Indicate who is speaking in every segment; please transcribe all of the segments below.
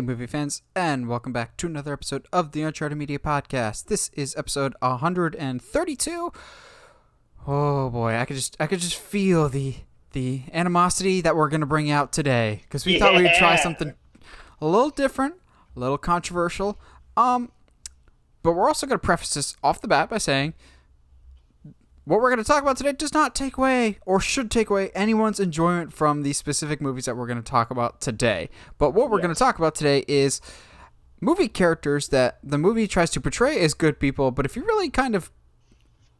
Speaker 1: Hey, movie fans, and welcome back to another episode of the Uncharted Media Podcast. This is episode 132. Oh boy, I could just feel the animosity that we're gonna bring out today because we thought we would try something a little different, a little controversial. But we're also gonna preface this off the bat by saying what we're going to talk about today does not take away or should take away anyone's enjoyment from the specific movies that we're going to talk about today. But what we're going to talk about today is movie characters that the movie tries to portray as good people, but if you really kind of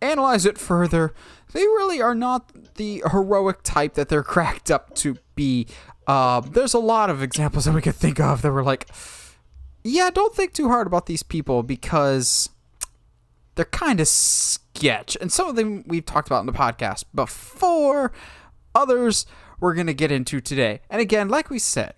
Speaker 1: analyze it further, they really are not the heroic type that they're cracked up to be. There's a lot of examples that we could think of that were like, yeah, don't think too hard about these people because they're kind of sketch. And some of them we've talked about in the podcast before. Others we're going to get into today. And again, like we said,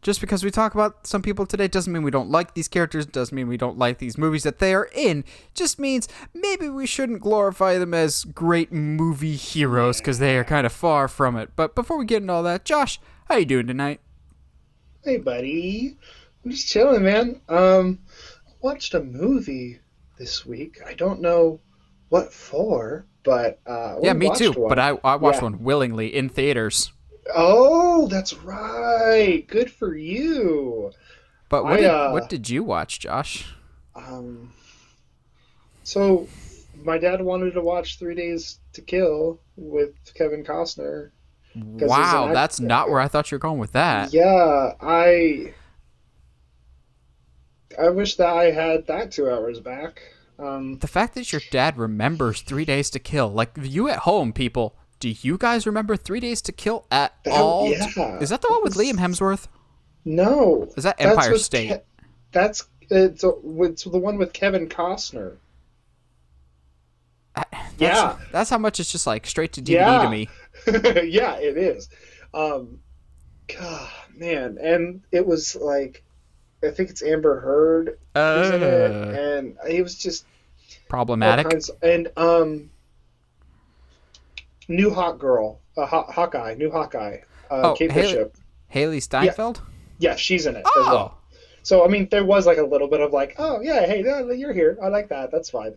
Speaker 1: just because we talk about some people today doesn't mean we don't like these characters, doesn't mean we don't like these movies that they are in. Just means maybe we shouldn't glorify them as great movie heroes because they are kind of far from it. But before we get into all that, Josh, how you doing tonight?
Speaker 2: Hey, buddy. I'm just chilling, man. Watched a movie this week. I don't know what for, but
Speaker 1: yeah, me too.
Speaker 2: one.
Speaker 1: But I watched one willingly in theaters.
Speaker 2: Oh, that's right. Good for you.
Speaker 1: But what did you watch, Josh?
Speaker 2: So my dad wanted to watch 3 Days to Kill with Kevin Costner.
Speaker 1: Wow, that's not where I thought you were going with that.
Speaker 2: Yeah, I wish that I had that 2 hours back.
Speaker 1: The fact that your dad remembers 3 Days to Kill, like you at home, people, do you guys remember 3 Days to Kill at all?
Speaker 2: Yeah.
Speaker 1: Is that the one with Liam Hemsworth?
Speaker 2: No.
Speaker 1: Is that Empire State?
Speaker 2: It's the one with Kevin Costner.
Speaker 1: That's how much it's just like straight to DVD to me.
Speaker 2: Yeah, it is. God, man, and it was like, I think it's Amber Heard who's in it, and it was just
Speaker 1: problematic.
Speaker 2: New hot girl, Hawkeye, new Hawkeye, Kate Bishop.
Speaker 1: Haley Steinfeld?
Speaker 2: Yeah, she's in it as well. So, I mean, there was like a little bit of like, oh, yeah, hey, you're here. I like that. That's fine.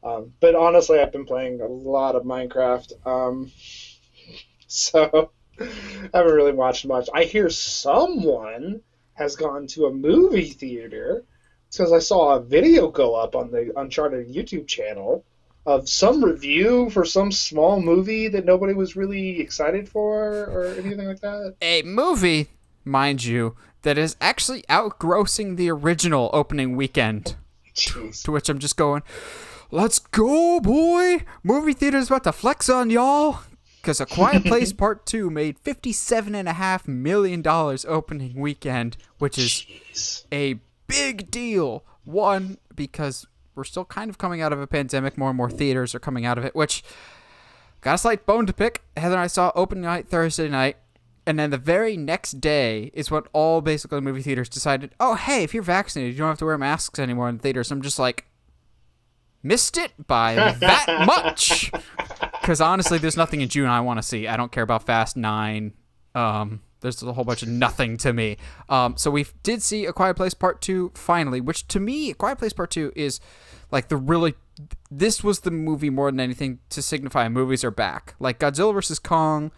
Speaker 2: But honestly, I've been playing a lot of Minecraft, so I haven't really watched much. I hear someone has gone to a movie theater because I saw a video go up on the Uncharted YouTube channel of some review for some small movie that nobody was really excited for or anything like that.
Speaker 1: A movie, mind you, that is actually outgrossing the original opening weekend.
Speaker 2: Jeez.
Speaker 1: To which I'm just going, let's go, boy! Movie theater's about to flex on y'all! Because A Quiet Place Part 2 made $57.5 million opening weekend, which is a big deal. One, because we're still kind of coming out of a pandemic. More and more theaters are coming out of it, which got a slight bone to pick. Heather and I saw opening night Thursday night, and then the very next day is when all basically movie theaters decided, oh, hey, if you're vaccinated, you don't have to wear masks anymore in theaters. I'm just like, missed it by that much. Because honestly, there's nothing in June I want to see. I don't care about Fast 9. There's a whole bunch of nothing to me. So we did see A Quiet Place Part 2 finally, which to me, A Quiet Place Part 2 is like this was the movie more than anything to signify movies are back. Like Godzilla vs. Kong,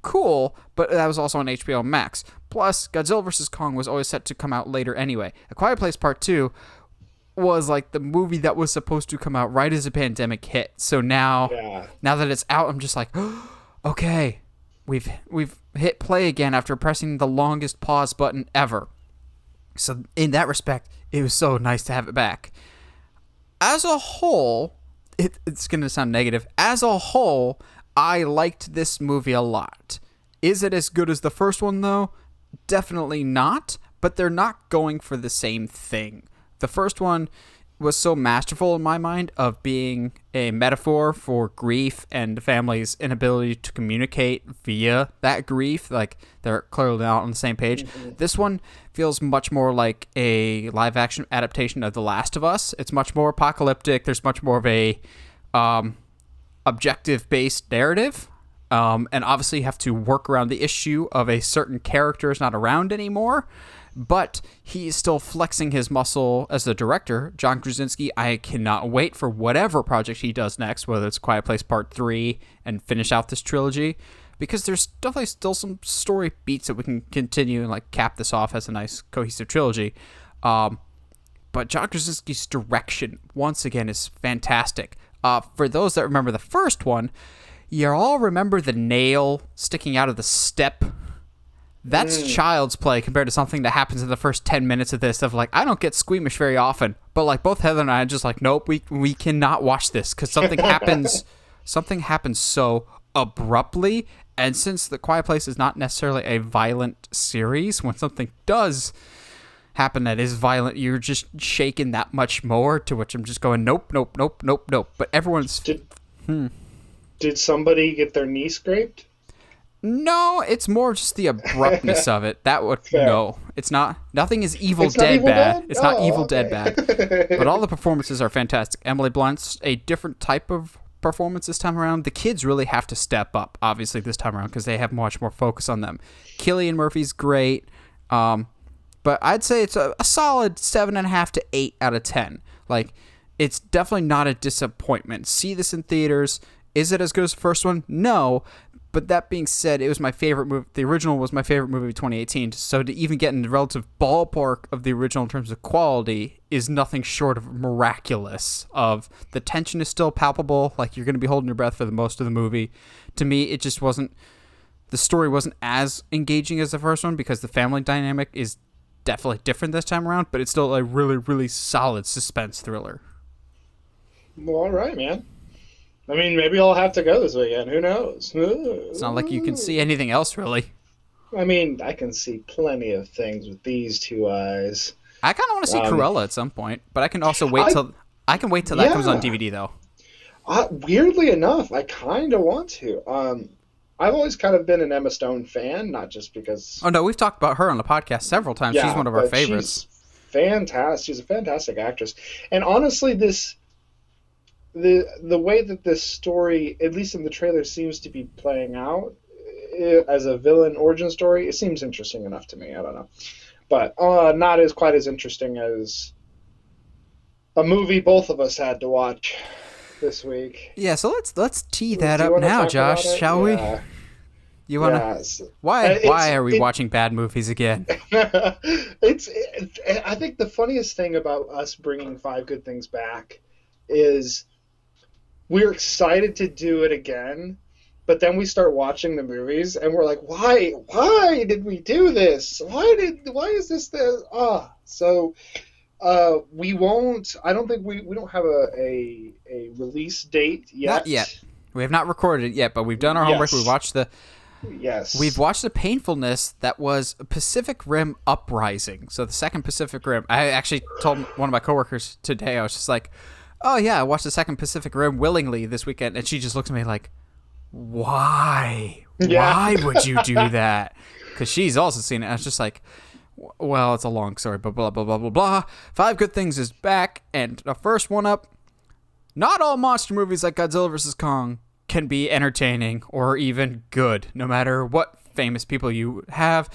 Speaker 1: cool, but that was also on HBO Max. Plus, Godzilla vs. Kong was always set to come out later anyway. A Quiet Place Part 2 was like the movie that was supposed to come out right as the pandemic hit. So now that it's out, I'm just like, okay, we've hit play again after pressing the longest pause button ever. So in that respect, it was so nice to have it back. As a whole, it's going to sound negative. As a whole, I liked this movie a lot. Is it as good as the first one, though? Definitely not, but they're not going for the same thing. The first one was so masterful in my mind of being a metaphor for grief and the family's inability to communicate via that grief. Like, they're clearly not on the same page. Mm-hmm. This one feels much more like a live-action adaptation of The Last of Us. It's much more apocalyptic. There's much more of a objective-based narrative. And obviously you have to work around the issue of a certain character is not around anymore. but he's still flexing his muscle as the director. John Krasinski, I cannot wait for whatever project he does next, whether it's Quiet Place Part 3 and finish out this trilogy, because there's definitely still some story beats that we can continue and like cap this off as a nice cohesive trilogy. But John Krasinski's direction, once again, is fantastic. For those that remember the first one, you all remember the nail sticking out of the step? That's child's play compared to something that happens in the first 10 minutes of this, of like, I don't get squeamish very often, but like both Heather and I are just like, nope, we cannot watch this because something happens so abruptly. And since The Quiet Place is not necessarily a violent series, when something does happen that is violent, you're just shaken that much more, to which I'm just going, nope. But everyone's...
Speaker 2: Did somebody get their knee scraped?
Speaker 1: No, it's more just the abruptness of it. That would...
Speaker 2: Fair.
Speaker 1: No, it's not. Nothing is Evil
Speaker 2: It's not
Speaker 1: Dead
Speaker 2: Evil
Speaker 1: bad.
Speaker 2: Dead?
Speaker 1: It's not
Speaker 2: Oh,
Speaker 1: Evil
Speaker 2: okay.
Speaker 1: Dead bad. But all the performances are fantastic. Emily Blunt's a different type of performance this time around. The kids really have to step up, obviously, this time around, because they have much more focus on them. Cillian Murphy's great. But I'd say it's a solid 7.5 to 8 out of 10. Like, it's definitely not a disappointment. See this in theaters. Is it as good as the first one? No. But that being said, it was my favorite movie. The original was my favorite movie of 2018. So to even get in the relative ballpark of the original in terms of quality is nothing short of miraculous. Of the tension is still palpable. Like, you're going to be holding your breath for the most of the movie. To me, it just wasn't... The story wasn't as engaging as the first one because the family dynamic is definitely different this time around, but it's still a really, really solid suspense thriller.
Speaker 2: Well, all right, man. I mean, maybe I'll have to go this weekend. Who knows?
Speaker 1: It's not like you can see anything else, really.
Speaker 2: I mean, I can see plenty of things with these two eyes.
Speaker 1: I kind of want to see Cruella at some point, but I can also wait till that comes on DVD, though.
Speaker 2: Weirdly enough, I kind of want to. I've always kind of been an Emma Stone fan, not just because...
Speaker 1: Oh, no, we've talked about her on the podcast several times.
Speaker 2: Yeah,
Speaker 1: she's one of our favorites.
Speaker 2: She's fantastic. She's a fantastic actress. And honestly, the way that this story, at least in the trailer, seems to be playing out as a villain origin story, it seems interesting enough to me. I don't know. But not as quite as interesting as a movie both of us had to watch this week.
Speaker 1: Yeah, so let's tee that up now, Josh, shall we? You want to?
Speaker 2: Yes.
Speaker 1: Why are we watching bad movies again?
Speaker 2: I think the funniest thing about us bringing Five Good Things back is we're excited to do it again, but then we start watching the movies and we're like, why did we do this? Why is this? So we won't. I don't think we don't have a release date yet.
Speaker 1: Not yet. We have not recorded it yet, but we've done our homework. We watched the.
Speaker 2: Yes.
Speaker 1: We've watched the painfulness that was Pacific Rim Uprising. So the second Pacific Rim. I actually told one of my coworkers today. I was just like, "Oh yeah, I watched the second Pacific Rim willingly this weekend," and she just looked at me like, "Why?
Speaker 2: Yeah.
Speaker 1: Why would you do that?" Because she's also seen it. I was just like, "Well, it's a long story, but blah blah blah blah blah." Five Good Things is back, and the first one up. Not all monster movies like Godzilla vs. Kong can be entertaining or even good, no matter what famous people you have,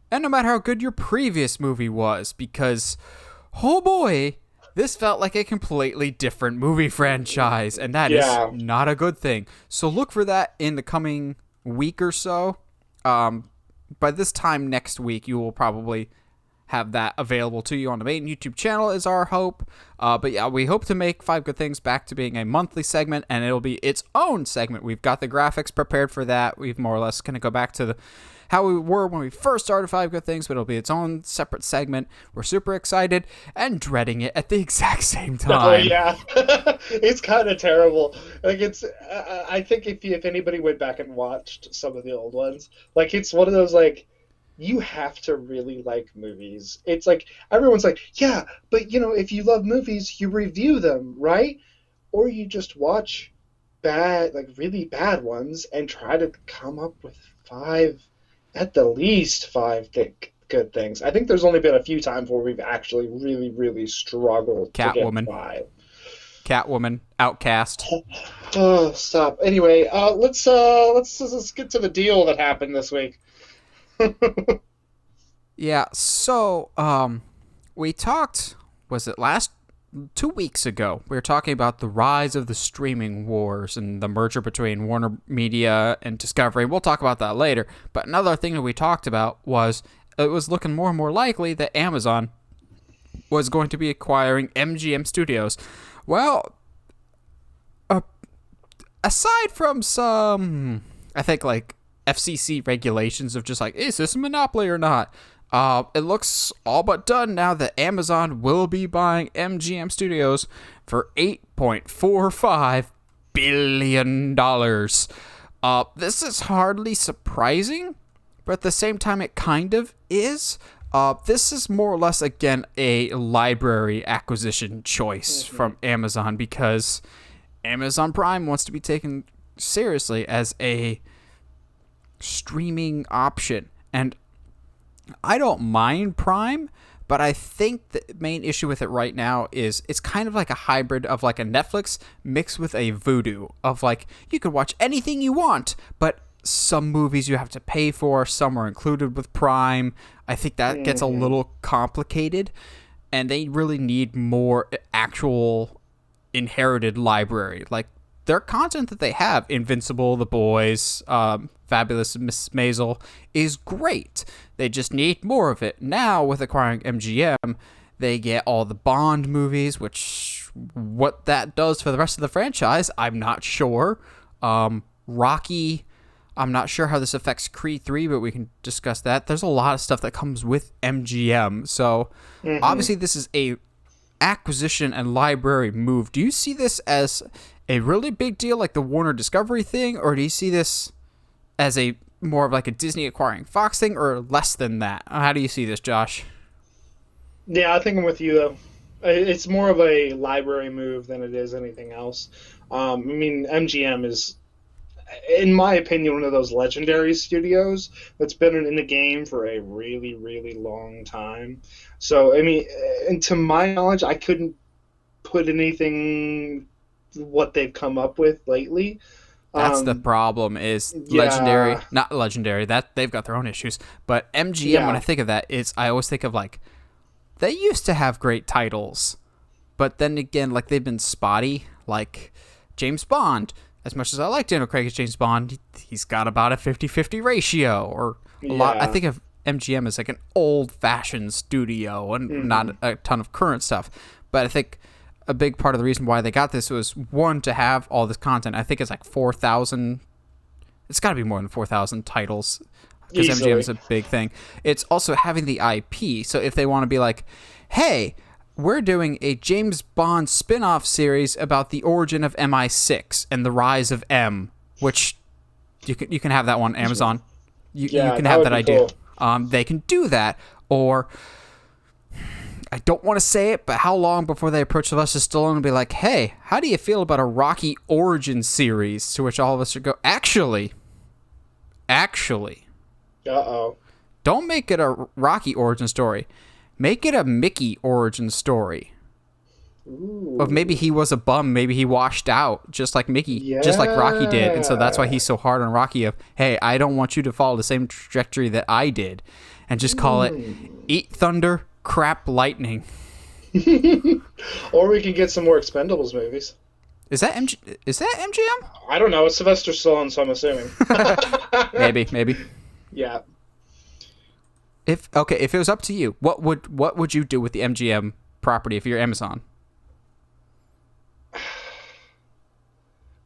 Speaker 1: and no matter how good your previous movie was, because, oh boy, this felt like a completely different movie franchise, and that is not a good thing. So look for that in the coming week or so. By this time next week, you will probably have that available to you on the main YouTube channel is our hope. But yeah, we hope to make Five Good Things back to being a monthly segment, and it'll be its own segment. We've got the graphics prepared for that. We've more or less going to go back to how we were when we first started Five Good Things, but it'll be its own separate segment. We're super excited and dreading it at the exact same time.
Speaker 2: Oh yeah, it's kind of terrible. Like it's, I think if anybody went back and watched some of the old ones, like it's one of those like. You have to really like movies. It's like everyone's like, yeah, but if you love movies, you review them, right? Or you just watch really bad ones and try to come up with at the least five good things. I think there's only been a few times where we've actually really, really struggled to get five.
Speaker 1: Catwoman, Outcast.
Speaker 2: Oh, stop. Anyway, let's get to the deal that happened this week.
Speaker 1: Yeah, so we talked, was it last 2 weeks ago? We were talking about the rise of the streaming wars and the merger between Warner Media and Discovery. We'll talk about that later. But another thing that we talked about was it was looking more and more likely that Amazon was going to be acquiring MGM Studios. Well, aside from some, I think, like FCC regulations of just like, is this a monopoly or not? It looks all but done now that Amazon will be buying MGM Studios for $8.45 billion. This is hardly surprising, but at the same time, it kind of is. This is more or less, again, a library acquisition choice from Amazon because Amazon Prime wants to be taken seriously as a streaming option. And I don't mind Prime, but I think the main issue with it right now is it's kind of like a hybrid of like a Netflix mixed with a Vudu of like you can watch anything you want, but some movies you have to pay for, some are included with Prime. I think that gets a little complicated, and they really need more actual inherited library. Like their content that they have, Invincible, The Boys, Fabulous Miss Maisel, is great. They just need more of it. Now, with acquiring MGM, they get all the Bond movies, which what that does for the rest of the franchise, I'm not sure. Rocky, I'm not sure how this affects Creed 3, but we can discuss that. There's a lot of stuff that comes with MGM. So, obviously, this is a acquisition and library move. Do you see this as a really big deal like the Warner Discovery thing, or do you see this as a more of like a Disney acquiring Fox thing, or less than that? How do you see this, Josh?
Speaker 2: Yeah, I think I'm with you though. It's more of a library move than it is anything else. I mean, MGM is, in my opinion, one of those legendary studios that's been in the game for a really, really long time. So, I mean, and to my knowledge, I couldn't put anything what they've come up with lately.
Speaker 1: That's the problem is legendary, not legendary, that they've got their own issues, but MGM, when I think of that, I always think of like, they used to have great titles, but then again, like they've been spotty, like James Bond. As much as I like Daniel Craig as James Bond, he's got about a 50-50 ratio, or a lot. I think of MGM as like an old-fashioned studio and not a ton of current stuff. But I think a big part of the reason why they got this was, one, to have all this content. I think it's like 4,000. It's got to be more than 4,000 titles because MGM is a big thing. It's also having the IP. So if they want to be like, hey, we're doing a James Bond spin-off series about the origin of MI6 and the rise of M, which you can have that one on Amazon. You can have that idea. Cool. They can do that. Or, I don't want to say it, but how long before they approach Sylvester Stallone and be like, hey, how do you feel about a Rocky origin series? To which all of us would go, actually.
Speaker 2: Uh-oh.
Speaker 1: Don't make it a Rocky origin story. Make it a Mickey origin story.
Speaker 2: Ooh.
Speaker 1: Of maybe he was a bum, maybe he washed out, just like Mickey, just like Rocky did. And so that's why he's so hard on Rocky of, hey, I don't want you to follow the same trajectory that I did. And just call it Eat Thunder, Crap Lightning.
Speaker 2: Or we could get some more Expendables movies.
Speaker 1: Is that MGM?
Speaker 2: I don't know. It's Sylvester Stallone, so I'm assuming.
Speaker 1: Maybe.
Speaker 2: Yeah.
Speaker 1: If it was up to you, what would you do with the MGM property if you're Amazon?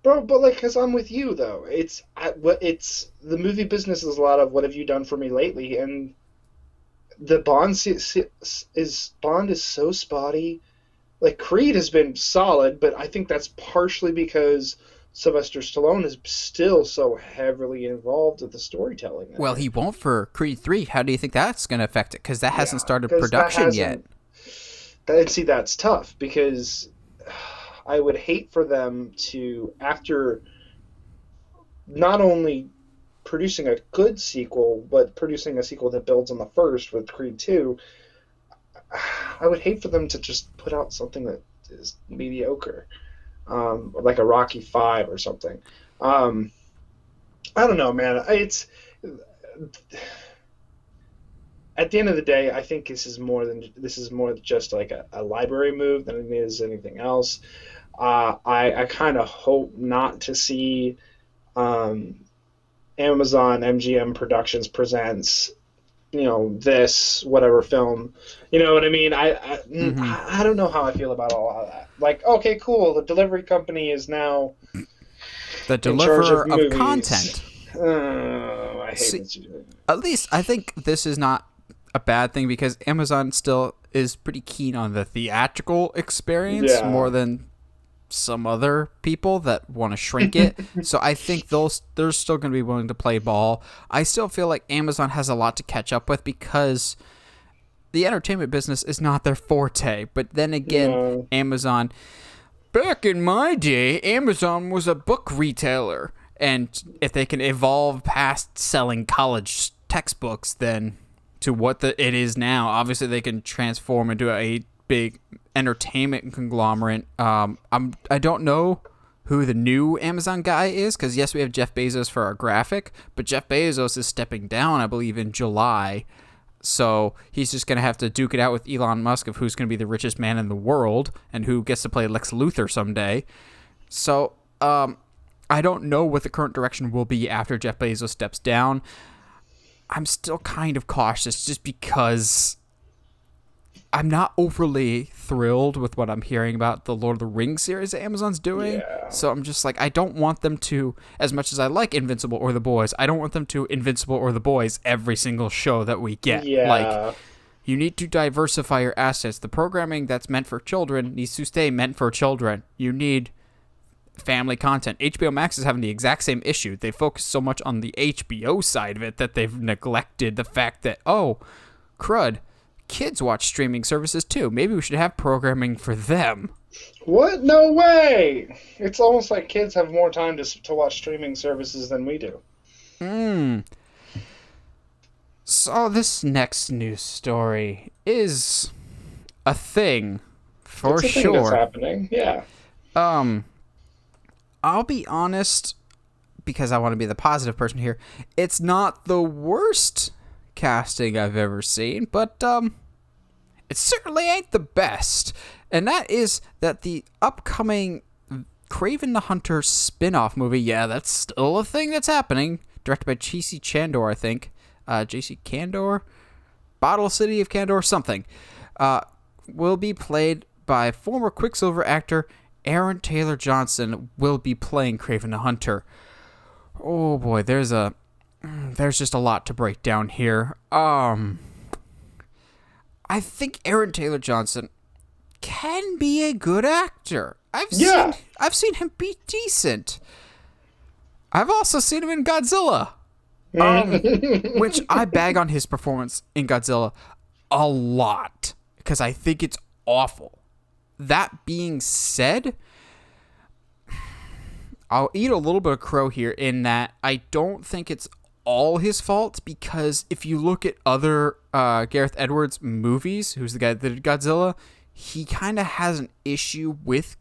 Speaker 2: Bro, but like, because I'm with you though. It's the movie business is a lot of what have you done for me lately, and the Bond is so spotty. Like Creed has been solid, but I think that's partially because Sylvester Stallone is still so heavily involved with the storytelling.
Speaker 1: Well, he won't for Creed 3. How do you think that's going to affect it? Because that hasn't started production yet.
Speaker 2: See, that's tough because I would hate for them to, after not only producing a good sequel, but producing a sequel that builds on the first with Creed 2, I would hate for them to just put out something that is mediocre. Like a Rocky 5 or something. I don't know, man. at the end of the day, I think this is more just like a library move than it is anything else. I kind of hope not to see Amazon MGM Productions presents, this whatever film. You know what I mean? I don't know how I feel about all of that. Like, okay, cool. The delivery company is now
Speaker 1: the deliverer
Speaker 2: in charge
Speaker 1: of content.
Speaker 2: I hate this.
Speaker 1: At least I think this is not a bad thing because Amazon still is pretty keen on the theatrical experience more than some other people that want to shrink it. So I think they're still going to be willing to play ball. I still feel like Amazon has a lot to catch up with because the entertainment business is not their forte. But then again, Amazon, back in my day, Amazon was a book retailer. And if they can evolve past selling college textbooks then to what it is now, obviously they can transform into a big entertainment conglomerate. I don't know who the new Amazon guy is because yes, we have Jeff Bezos for our graphic, but Jeff Bezos is stepping down, I believe, in July. So he's just going to have to duke it out with Elon Musk of who's going to be the richest man in the world and who gets to play Lex Luthor someday. So I don't know what the current direction will be after Jeff Bezos steps down. I'm still kind of cautious just because I'm not overly thrilled with what I'm hearing about the Lord of the Rings series that Amazon's doing. Yeah. So I'm just like, I don't want them to, as much as I like Invincible or The Boys, I don't want them to Invincible or The Boys every single show that we get.
Speaker 2: Yeah.
Speaker 1: Like, you need to diversify your assets. The programming that's meant for children needs to stay meant for children. You need family content. HBO Max is having the exact same issue. They focus so much on the HBO side of it that they've neglected the fact that, oh, crud, kids watch streaming services too. Maybe we should have programming for them.
Speaker 2: What? No way! It's almost like kids have more time to watch streaming services than we do.
Speaker 1: So this next news story is a thing for
Speaker 2: it's a
Speaker 1: sure.
Speaker 2: Thing that's happening. Yeah.
Speaker 1: I'll be honest, because I want to be the positive person here. It's not the worst casting I've ever seen, but it certainly ain't the best. And that is that the upcoming Kraven the Hunter spin-off movie, yeah, that's still a thing that's happening, directed by J.C. Chandor, I think. J.C. Candor? Bottle City of Candor, something. Will be played by former Quicksilver actor Aaron Taylor Johnson will be playing Kraven the Hunter. Oh boy, there's just a lot to break down here. I think Aaron Taylor Johnson can be a good actor. I've seen him be decent. I've also seen him in Godzilla. Which I bag on his performance in Godzilla a lot because I think it's awful. That being said, I'll eat a little bit of crow here in that I don't think it's all his fault because if you look at other Gareth Edwards movies, who's the guy that did Godzilla, he kind of has an issue with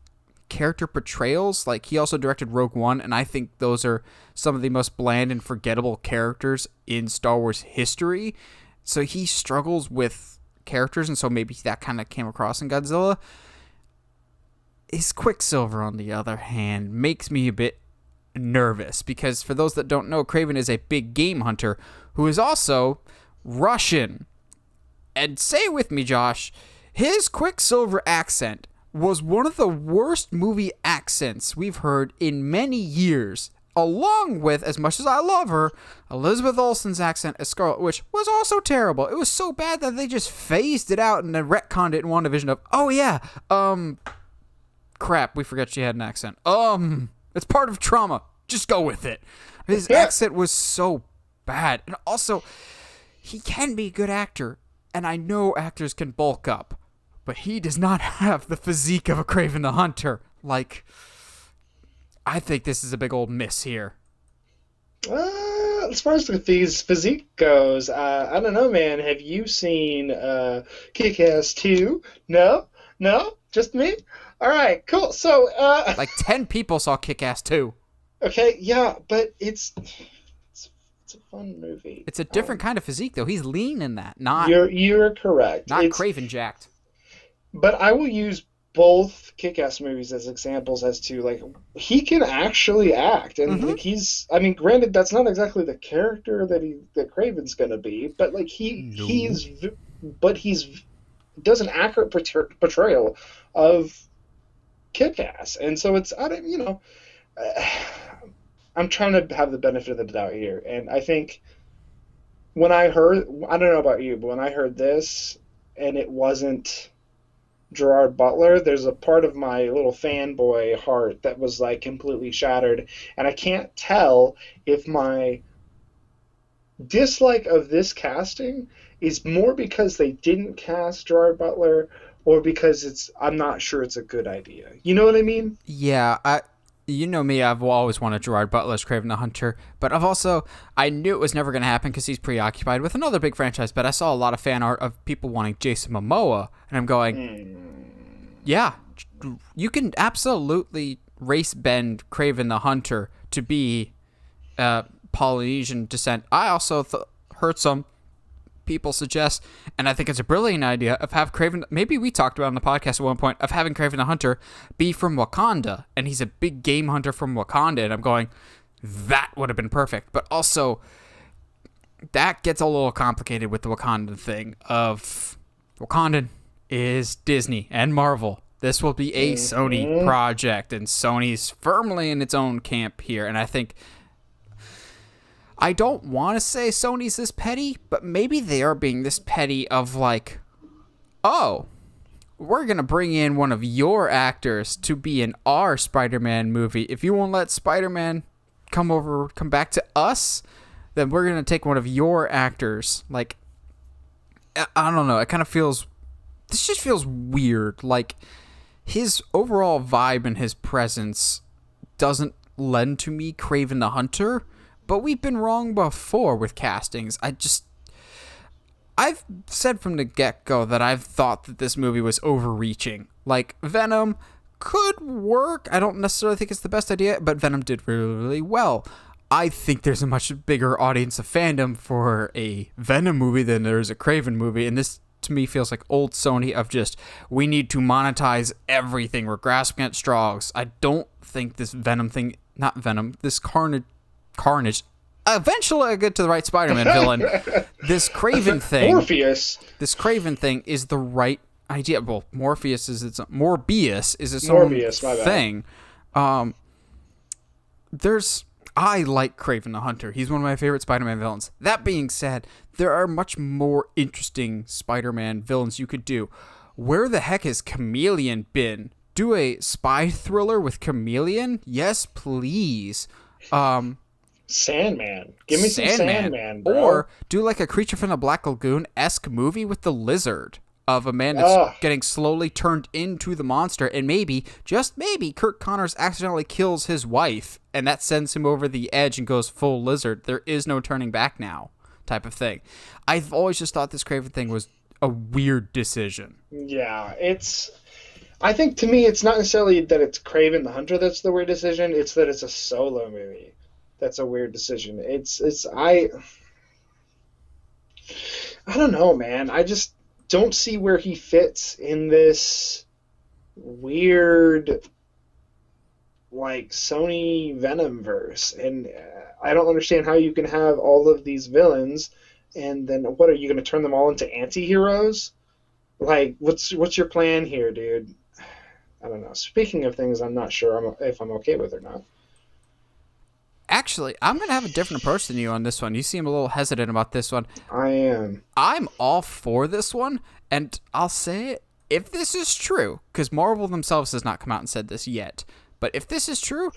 Speaker 1: character portrayals. Like, he also directed Rogue One, and I think those are some of the most bland and forgettable characters in Star Wars history. So he struggles with characters, and so maybe that kind of came across in Godzilla. His Quicksilver, on the other hand, makes me a bit nervous because for those that don't know, Craven is a big game hunter who is also Russian. And say it with me, Josh, his Quicksilver accent was one of the worst movie accents we've heard in many years, along with, as much as I love her, Elizabeth Olsen's accent as Scarlet Witch was also terrible. It was so bad that they just phased it out and then retconned it in WandaVision of, oh yeah, crap, we forgot she had an accent. It's part of trauma. Just go with it. His accent was so bad. And also, he can be a good actor, and I know actors can bulk up, but he does not have the physique of a Kraven the Hunter. Like, I think this is a big old miss here.
Speaker 2: As far as the physique goes, I don't know, man. Have you seen Kick-Ass 2? No? Just me? All right, cool. So,
Speaker 1: like 10 people saw Kick-Ass 2.
Speaker 2: Okay, yeah, but it's a a fun movie.
Speaker 1: It's a different kind of physique, though. He's lean in that.
Speaker 2: You're correct.
Speaker 1: Not Craven jacked.
Speaker 2: But I will use both Kick-Ass movies as examples as to, like, he can actually act, and like he's. I mean, granted, that's not exactly the character that Craven's gonna be, but like he's does an accurate portrayal of Kick-Ass, and so it's I'm trying to have the benefit of the doubt here, and I think when I don't know about you, but when I heard this and it wasn't Gerard Butler, there's a part of my little fanboy heart that was like completely shattered, and I can't tell if my dislike of this casting is more because they didn't cast Gerard Butler or because I'm not sure it's a good idea. You know what I mean?
Speaker 1: Yeah, you know me, I've always wanted Gerard Butler as Kraven the Hunter, but I knew it was never going to happen because he's preoccupied with another big franchise, but I saw a lot of fan art of people wanting Jason Momoa, and I'm going, yeah, you can absolutely race bend Kraven the Hunter to be Polynesian descent. I also heard some people suggest, and I think it's a brilliant idea, of have Craven, maybe we talked about on the podcast at one point, of having Kraven the Hunter be from Wakanda, and he's a big game hunter from Wakanda, and I'm going, that would have been perfect. But also, that gets a little complicated with the Wakandan thing of Wakandan is Disney and Marvel. This will be a Sony project, and Sony's firmly in its own camp here, and I think I don't want to say Sony's this petty, but maybe they are being this petty of like, oh, we're going to bring in one of your actors to be in our Spider-Man movie. If you won't let Spider-Man come back to us, then we're going to take one of your actors. Like, I don't know. It kind of this just feels weird. Like, his overall vibe and his presence doesn't lend to me Kraven the Hunter. But we've been wrong before with castings. I've said from the get-go that I've thought that this movie was overreaching. Like, Venom could work. I don't necessarily think it's the best idea, but Venom did really, really well. I think there's a much bigger audience of fandom for a Venom movie than there is a Kraven movie, and this, to me, feels like old Sony of just, we need to monetize everything. We're grasping at straws. I don't think this Venom thing, not Venom, this Carnage, eventually I get to the right Spider-Man villain. This Craven thing,
Speaker 2: Morpheus.
Speaker 1: This Craven thing is the right idea. Well, Morpheus is its own thing. I like Kraven the Hunter. He's one of my favorite Spider-Man villains. That being said, there are much more interesting Spider-Man villains you could do. Where the heck has Chameleon been? Do a spy thriller with Chameleon? Yes, please.
Speaker 2: Sandman. Give me some Sandman, bro.
Speaker 1: Or do like a Creature from the Black Lagoon-esque movie with the lizard of a man that's getting slowly turned into the monster, and maybe, just maybe, Kurt Connors accidentally kills his wife, and that sends him over the edge and goes full lizard. There is no turning back now type of thing. I've always just thought this Craven thing was a weird decision.
Speaker 2: Yeah, I think to me it's not necessarily that it's Kraven the Hunter that's the weird decision, it's that it's a solo movie. That's a weird decision. I don't know, man. I just don't see where he fits in this weird, like, Sony Venom verse. And I don't understand how you can have all of these villains, and then what, are you going to turn them all into anti-heroes? Like, what's your plan here, dude? I don't know. Speaking of things I'm not sure if I'm okay with or not.
Speaker 1: Actually, I'm going to have a different approach than you on this one. You seem a little hesitant about this one.
Speaker 2: I am.
Speaker 1: I'm all for this one, and I'll say it, if this is true, because Marvel themselves has not come out and said this yet, but if this is true,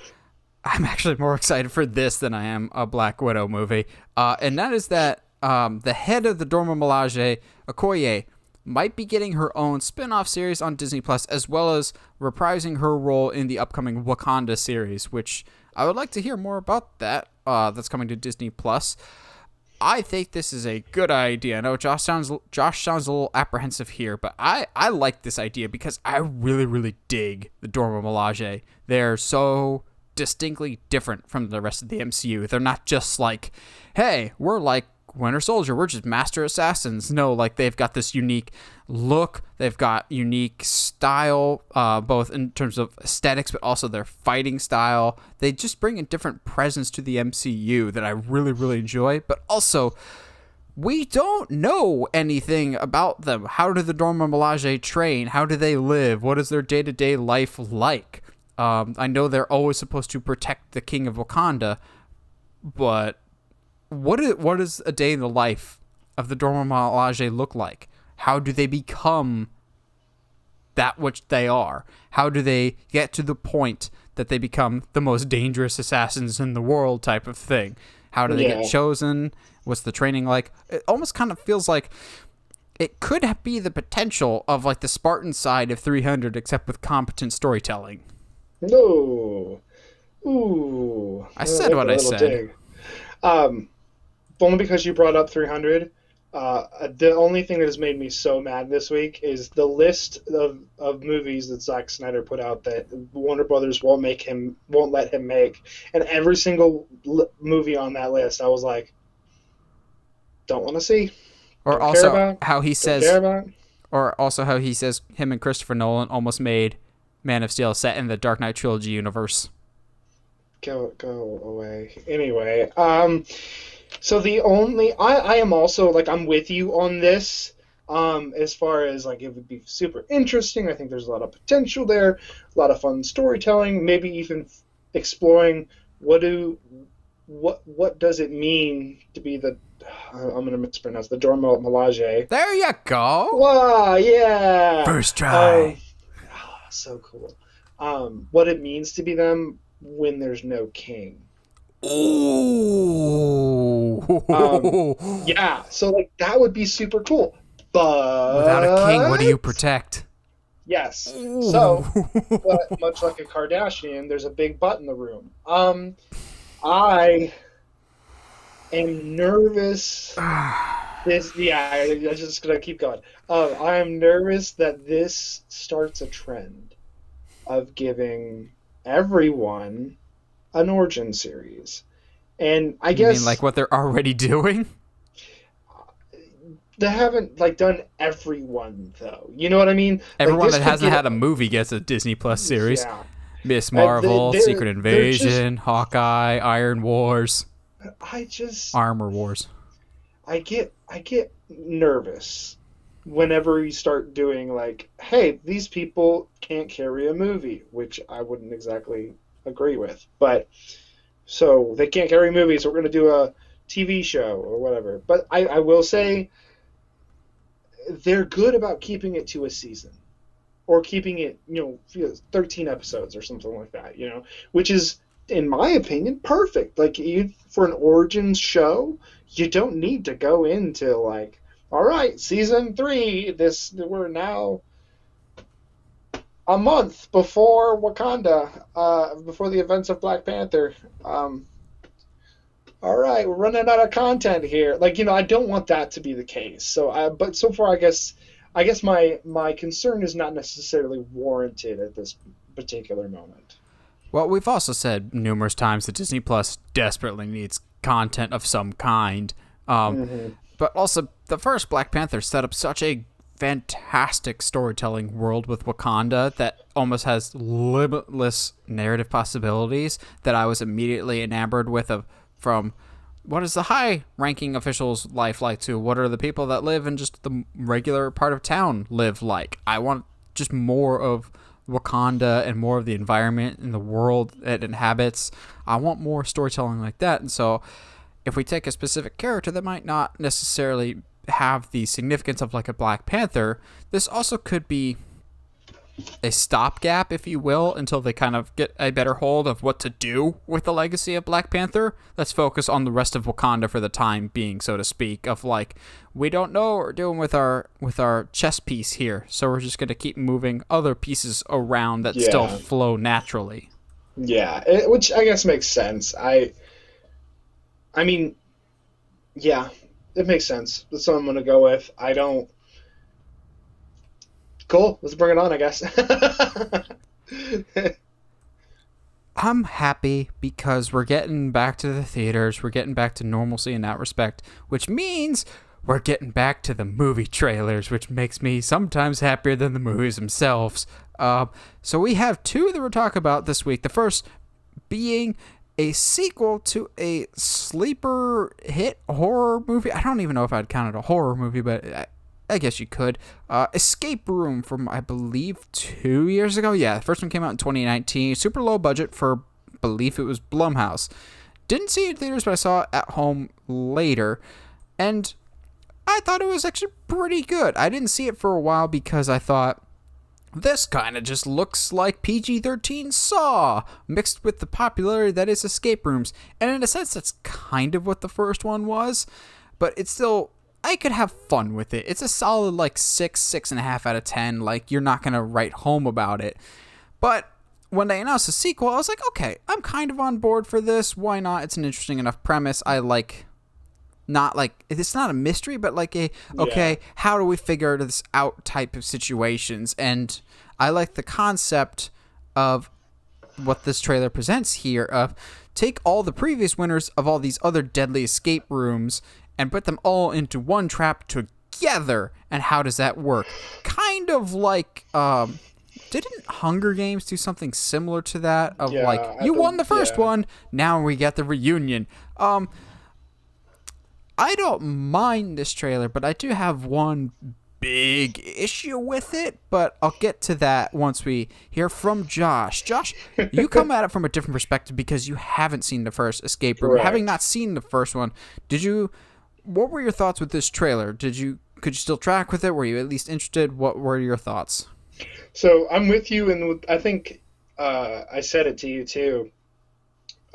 Speaker 1: I'm actually more excited for this than I am a Black Widow movie, and that is that the head of the Dora Milaje, Okoye, might be getting her own spin-off series on Disney+, as well as reprising her role in the upcoming Wakanda series, which I would like to hear more about that. That's coming to Disney+. I think this is a good idea. I know Josh sounds a little apprehensive here, but I like this idea because I really, really dig the Dora Milaje. They're so distinctly different from the rest of the MCU. They're not just like, hey, we're like Winter Soldier, we're just master assassins. No, like they've got this unique look, they've got unique style, both in terms of aesthetics, but also their fighting style. They just bring a different presence to the MCU that I really, really enjoy, but also we don't know anything about them. How do the Dora Milaje train? How do they live? What is their day-to-day life like? I know they're always supposed to protect the King of Wakanda, but what is a day in the life of the Dora Milaje look like? How do they become that which they are? How do they get to the point that they become the most dangerous assassins in the world type of thing? How do they get chosen? What's the training like? It almost kind of feels like it could be the potential of like the Spartan side of 300, except with competent storytelling.
Speaker 2: No. Ooh.
Speaker 1: I said what I said.
Speaker 2: Dig. Only because you brought up 300. The only thing that has made me so mad this week is the list of movies that Zack Snyder put out that Warner Brothers won't let him make, and every single movie on that list, I was like, don't want to see.
Speaker 1: Or also how he says him and Christopher Nolan almost made Man of Steel set in the Dark Knight trilogy universe.
Speaker 2: Go away. Anyway, so I am also like, I'm with you on this. As far as like, it would be super interesting. I think there's a lot of potential there, a lot of fun storytelling, maybe even exploring what does it mean to be the, I'm going to mispronounce, the Dora Milaje.
Speaker 1: There you go.
Speaker 2: Wow, yeah.
Speaker 1: First try.
Speaker 2: So cool. What it means to be them when there's no king.
Speaker 1: Ooh.
Speaker 2: Yeah, so like that would be super cool. But
Speaker 1: without a king, what do you protect?
Speaker 2: Yes.
Speaker 1: Ooh.
Speaker 2: So, but much like a Kardashian, there's a big butt in the room. I am nervous. I'm just gonna keep going. I am nervous that this starts a trend of giving everyone an origin series, and I guess
Speaker 1: you mean like what they're already doing.
Speaker 2: They haven't like done everyone though. You know what I mean?
Speaker 1: Everyone that hasn't had a movie gets a Disney Plus series. Yeah. Miss Marvel, Secret Invasion, Hawkeye, Iron Wars. Armor Wars. I
Speaker 2: get nervous whenever you start doing like, hey, these people can't carry a movie, which I wouldn't exactly agree with. But so they can't carry movies, so we're going to do a TV show or whatever. But I will say they're good about keeping it to a season or keeping it, 13 episodes or something like that, which is, in my opinion, perfect. Like, for an Origins show, you don't need to go into like, all right, season 3, we're now a month before Wakanda, before the events of Black Panther. All right, we're running out of content here. Like, I don't want that to be the case. So, but so far, I guess my concern is not necessarily warranted at this particular moment.
Speaker 1: Well, we've also said numerous times that Disney Plus desperately needs content of some kind. But also, the first Black Panther set up such a fantastic storytelling world with Wakanda that almost has limitless narrative possibilities that I was immediately enamored with from what is the high-ranking official's life like to what are the people that live in just the regular part of town live like. I want just more of Wakanda and more of the environment and the world it inhabits. I want more storytelling like that. And so if we take a specific character that might not necessarily have the significance of like a Black Panther, this also could be a stopgap, if you will, until they kind of get a better hold of what to do with the legacy of Black Panther. Let's focus on the rest of Wakanda for the time being, so to speak, of like, we don't know what we're doing with our chess piece here, so we're just going to keep moving other pieces around that still flow naturally.
Speaker 2: Yeah, which I guess makes sense. I mean, yeah, it makes sense. That's what I'm going to go with. Cool. Let's bring it on, I guess.
Speaker 1: I'm happy because we're getting back to the theaters. We're getting back to normalcy in that respect, which means we're getting back to the movie trailers, which makes me sometimes happier than the movies themselves. So we have two that we're talking about this week. The first being a sequel to a sleeper hit horror movie. I don't even know if I'd count it a horror movie, but I guess you could. Escape Room from, I believe, 2 years ago. Yeah, the first one came out in 2019. Super low budget for, I believe it was Blumhouse. Didn't see it in theaters, but I saw it at home later. And I thought it was actually pretty good. I didn't see it for a while because I thought, this kind of just looks like PG-13 Saw, mixed with the popularity that is escape rooms. And in a sense, that's kind of what the first one was. But it's still, I could have fun with it. It's a solid, 6.5 out of 10. You're not going to write home about it. But when they announced a sequel, I was like, okay, I'm kind of on board for this. Why not? It's an interesting enough premise. I it's not a mystery, but how do we figure this out type of situations? And I like the concept of what this trailer presents here of take all the previous winners of all these other deadly escape rooms and put them all into one trap together. And how does that work? Kind of like, didn't Hunger Games do something similar to that? Of you won the first one, now we get the reunion. I don't mind this trailer, but I do have one big issue with it, but I'll get to that once we hear from Josh. Josh, you come at it from a different perspective because you haven't seen the first escape room. Correct. Having not seen the first one, what were your thoughts with this trailer? Could you still track with it? Were you at least interested? What were your thoughts?
Speaker 2: So I'm with you, and I think I said it to you too.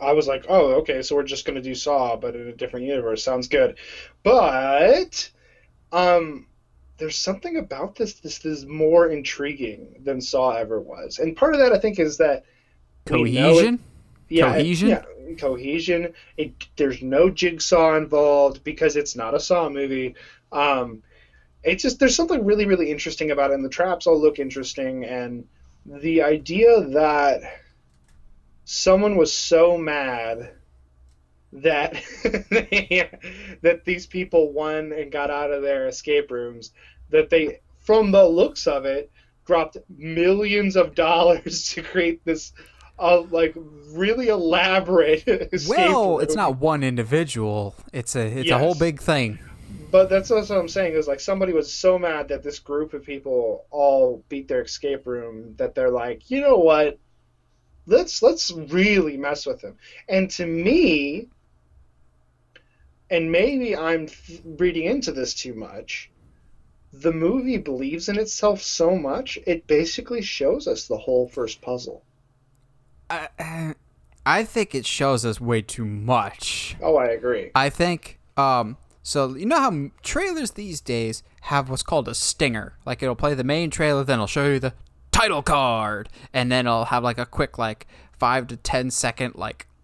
Speaker 2: I was like, oh, okay, so we're just going to do Saw, but in a different universe. Sounds good. But there's something about this. This is more intriguing than Saw ever was. And part of that, I think, is that
Speaker 1: cohesion?
Speaker 2: Cohesion. There's no jigsaw involved because it's not a Saw movie. It's just, there's something really, really interesting about it, and the traps all look interesting. And the idea that someone was so mad that that these people won and got out of their escape rooms that they, from the looks of it, dropped millions of dollars to create this really elaborate escape room.
Speaker 1: It's not one individual. It's a whole big thing.
Speaker 2: But that's what I'm saying is somebody was so mad that this group of people all beat their escape room that they're like, you know what? Let's really mess with him. And to me, and maybe I'm reading into this too much, the movie believes in itself so much, it basically shows us the whole first puzzle.
Speaker 1: I think it shows us way too much.
Speaker 2: Oh, I agree.
Speaker 1: I think, so you know how trailers these days have what's called a stinger? It'll play the main trailer, then it'll show you the title card, and then I'll have a quick 5 to 10 second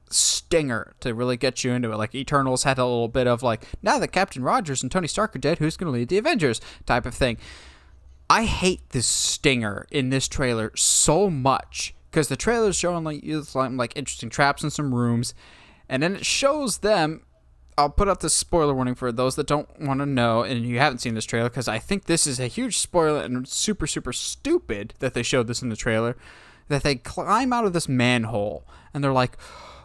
Speaker 1: stinger to really get you into it. Eternals had a little bit of now that Captain Rogers and Tony Stark are dead, who's going to lead the Avengers type of thing. I hate this stinger in this trailer so much because the trailer's showing interesting traps in some rooms, and then it shows them. I'll put up this spoiler warning for those that don't want to know and you haven't seen this trailer, because I think this is a huge spoiler and super, super stupid that they showed this in the trailer, that they climb out of this manhole and they're like,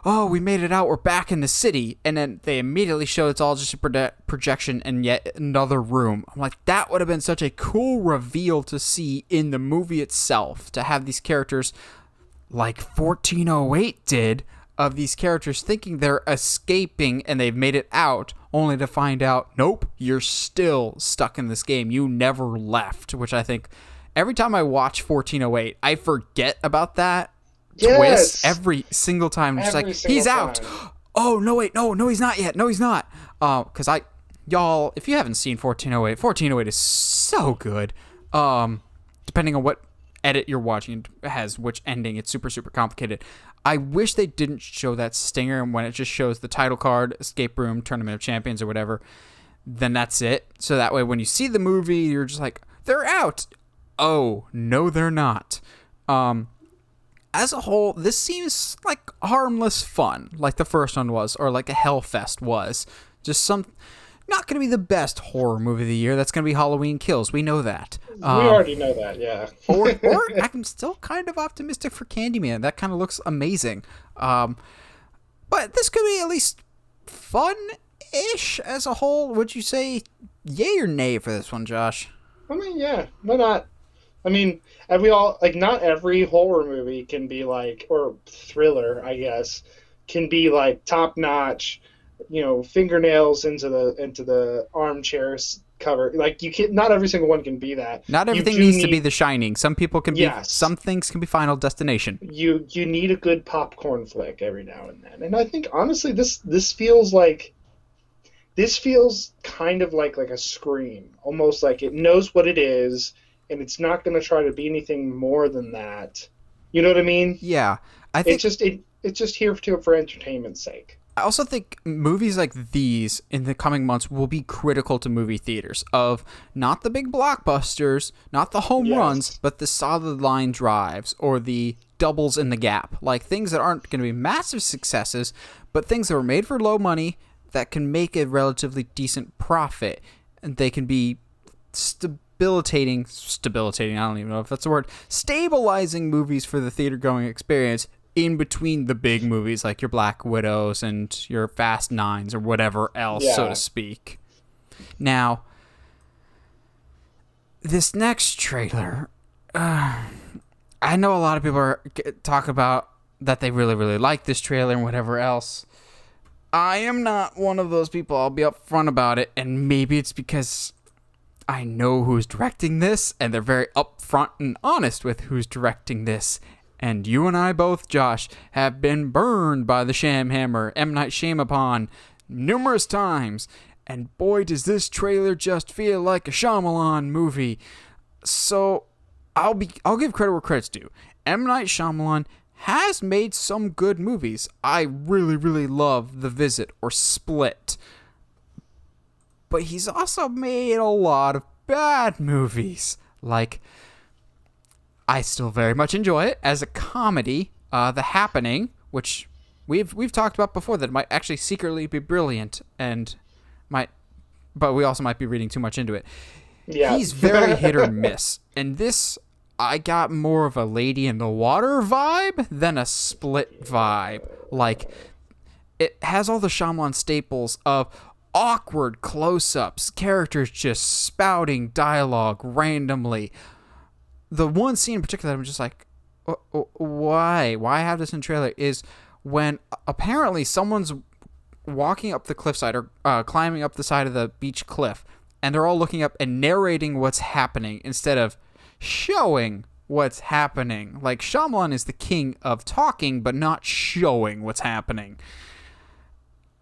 Speaker 1: oh, we made it out, we're back in the city, and then they immediately show it's all just a projection and yet another room. I'm like, that would have been such a cool reveal to see in the movie itself, to have these characters like 1408 did, of these characters thinking they're escaping and they've made it out, only to find out, nope, you're still stuck in this game. You never left, which I think every time I watch 1408, I forget about that twist every single time. It's he's out. Oh, no, wait, no, he's not yet. No, he's not. Because y'all, if you haven't seen 1408 is so good. Depending on what edit you're watching, it has which ending. It's super, super complicated. I wish they didn't show that stinger, and when it just shows the title card, escape room, tournament of champions, or whatever, then that's it. So that way, when you see the movie, you're just like, they're out. Oh, no, they're not. I as a whole, this seems like harmless fun, like the first one was, or like a Hellfest was. Just not going to be the best horror movie of the year. That's going to be Halloween Kills. We know that.
Speaker 2: We already know that, yeah.
Speaker 1: or I'm still kind of optimistic for Candyman. That kind of looks amazing. But this could be at least fun-ish as a whole. Would you say yay or nay for this one, Josh?
Speaker 2: I mean, yeah, why not? I mean, not every horror movie can be like, or thriller, I guess, can be like top-notch, fingernails into the armchairs cover. Like, not every single one can be that.
Speaker 1: Not everything needs to be The Shining. Some people can be.
Speaker 2: Yes.
Speaker 1: Some things can be Final Destination.
Speaker 2: You need a good popcorn flick every now and then. And I think honestly, this feels kind of like a Scream, almost like it knows what it is, and it's not going to try to be anything more than that. You know what I mean?
Speaker 1: Yeah, I think
Speaker 2: it's just here for entertainment's sake.
Speaker 1: I also think movies like these in the coming months will be critical to movie theaters, of not the big blockbusters, not the home runs, but the solid line drives or the doubles in the gap. Like things that aren't going to be massive successes, but things that were made for low money that can make a relatively decent profit. And they can be stabilizing, I don't even know if that's a word, stabilizing movies for the theater-going experience in between the big movies like your Black Widows and your Fast Nines or whatever else, so to speak. Now, this next trailer, I know a lot of people are talking about that they really, really like this trailer and whatever else. I am not one of those people. I'll be upfront about it, and maybe it's because I know who's directing this, and they're very upfront and honest with who's directing this. And you and I both, Josh, have been burned by the Sham Hammer, M. Night Shyamalan, numerous times. And boy, does this trailer just feel like a Shyamalan movie. So, I'll give credit where credit's due. M. Night Shyamalan has made some good movies. I really, really love The Visit or Split. But he's also made a lot of bad movies. Like, I still very much enjoy it as a comedy. The Happening, which we've talked about before, that might actually secretly be brilliant but we also might be reading too much into it.
Speaker 2: Yeah.
Speaker 1: He's very hit or miss. And this, I got more of a Lady in the Water vibe than a Split vibe. Like, it has all the Shyamalan staples of awkward close-ups, characters just spouting dialogue randomly. The one scene in particular that I'm just like, why have this in trailer, is when apparently someone's walking up the cliffside or climbing up the side of the beach cliff, and they're all looking up and narrating what's happening instead of showing what's happening. Like, Shyamalan is the king of talking but not showing what's happening.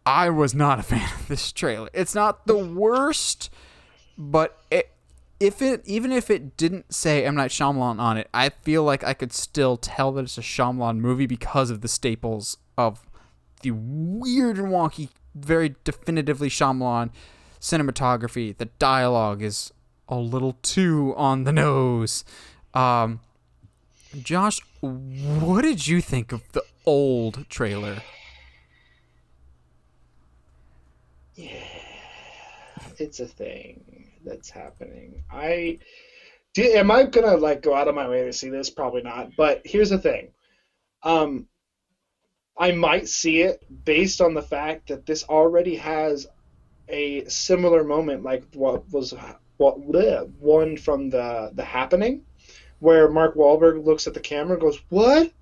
Speaker 1: I was not a fan of this trailer. It's not the worst, but even if it didn't say M. Night Shyamalan on it, I feel like I could still tell that it's a Shyamalan movie because of the staples of the weird and wonky, very definitively Shyamalan cinematography. The dialogue is a little too on the nose. Josh, what did you think of the old trailer?
Speaker 2: Yeah, it's a thing that's happening. Am I gonna go out of my way to see this? Probably not. But here's the thing. I might see it based on the fact that this already has a similar moment, like one from the Happening, where Mark Wahlberg looks at the camera and goes, "What?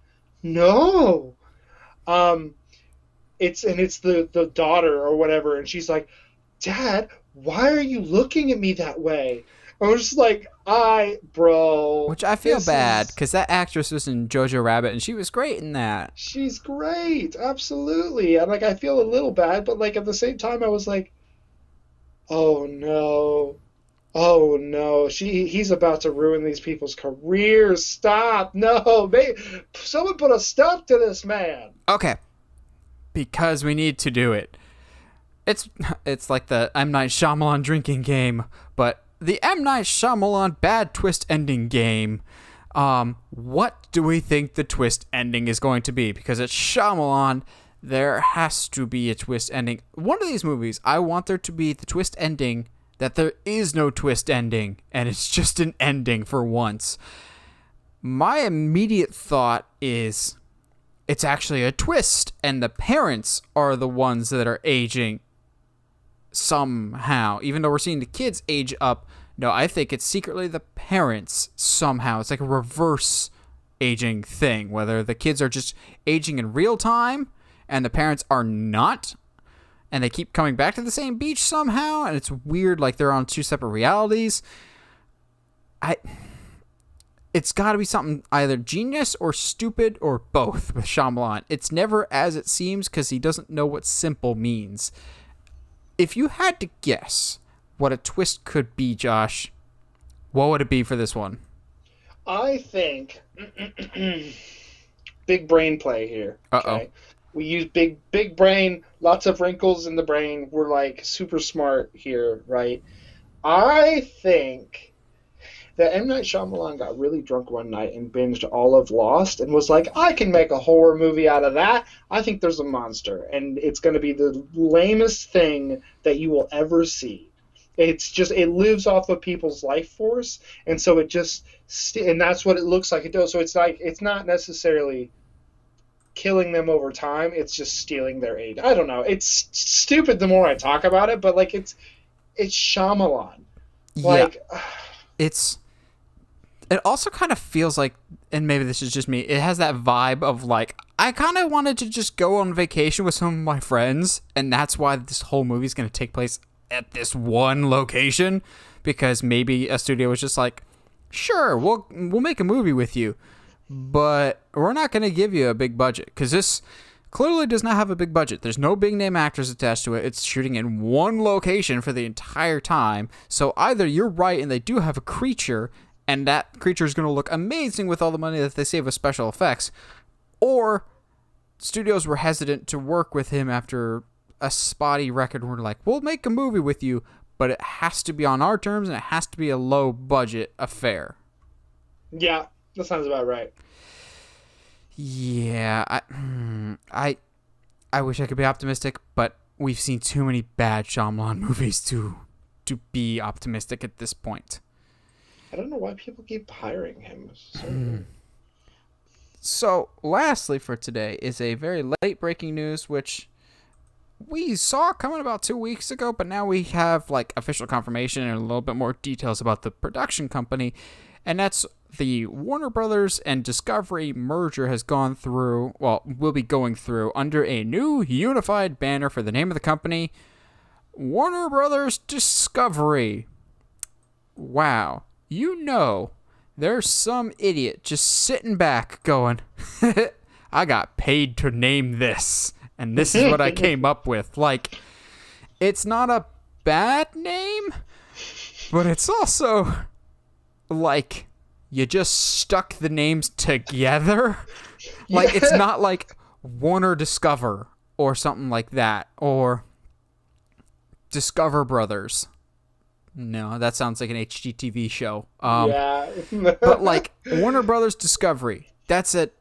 Speaker 2: No." It's the daughter or whatever, and she's like, "Dad, why are you looking at me that way?" I was just like, bro.
Speaker 1: Which I feel bad, because that actress was in Jojo Rabbit, and she was great in that.
Speaker 2: She's great, absolutely. And I feel a little bad, but at the same time, I was like, oh no, he's about to ruin these people's careers. Stop, no, someone put a stop to this man.
Speaker 1: Okay, because we need to do it. It's like the M. Night Shyamalan drinking game, but the M. Night Shyamalan bad twist ending game. What do we think the twist ending is going to be? Because it's Shyamalan, there has to be a twist ending. One of these movies, I want there to be the twist ending that there is no twist ending, and it's just an ending for once. My immediate thought is it's actually a twist, and the parents are the ones that are aging somehow. Even though we're seeing the kids age up, no, I think it's secretly the parents somehow. It's like a reverse aging thing, whether the kids are just aging in real time and the parents are not, and they keep coming back to the same beach somehow, and it's weird, like they're on two separate realities. It's got to be something either genius or stupid or both with Shyamalan. It's never as it seems because he doesn't know what simple means. If you had to guess what a twist could be, Josh, what would it be for this one?
Speaker 2: I think big brain play here. Okay? We use big brain, lots of wrinkles in the brain. We're like super smart here, right? I think that M. Night Shyamalan got really drunk one night and binged all of Lost and was like, I can make a horror movie out of that. I think there's a monster, and it's going to be the lamest thing that you will ever see. It's just, it lives off of people's life force, and so it just, and that's what it looks like it does. So it's like, it's not necessarily killing them over time, it's just stealing their age. I don't know. It's stupid the more I talk about it, but like it's Shyamalan. Like,
Speaker 1: yeah. It also kind of feels like, and maybe this is just me, it has that vibe of like, I kind of wanted to just go on vacation with some of my friends, and that's why this whole movie is going to take place at this one location, because maybe a studio was just like, sure, we'll make a movie with you, but we're not going to give you a big budget, because this clearly does not have a big budget. There's no big name actors attached to it. It's shooting in one location for the entire time. So either you're right and they do have a creature, and that creature is going to look amazing with all the money that they save with special effects, or studios were hesitant to work with him after a spotty record. We're like, we'll make a movie with you, but it has to be on our terms and it has to be a low budget affair.
Speaker 2: Yeah, that sounds about right.
Speaker 1: Yeah, I wish I could be optimistic, but we've seen too many bad Shyamalan movies to be optimistic at this point.
Speaker 2: I don't know why people keep hiring him.
Speaker 1: So, lastly for today is a very late breaking news, which we saw coming about 2 weeks ago, but now we have like official confirmation and a little bit more details about the production company, and that's the Warner Brothers and Discovery merger has gone through, well, will be going through under a new unified banner for the name of the company, Warner Brothers Discovery. Wow. You know, there's some idiot just sitting back going, I got paid to name this, and this is what I came up with. Like, it's not a bad name, but it's also like, you just stuck the names together. Like, it's not like Warner Discover or something like that, or Discover Brothers. No, that sounds like an HGTV show.
Speaker 2: Yeah.
Speaker 1: But like Warner Brothers Discovery, that's it.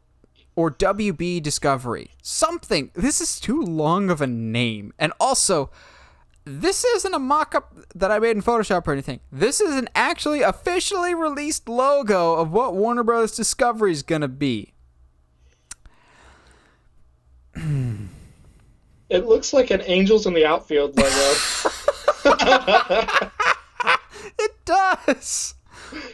Speaker 1: Or WB Discovery. Something. This is too long of a name. And also, this isn't a mock-up that I made in Photoshop or anything. This is an actually officially released logo of what Warner Brothers Discovery is going to be.
Speaker 2: It looks like an Angels in the Outfield logo.
Speaker 1: It does.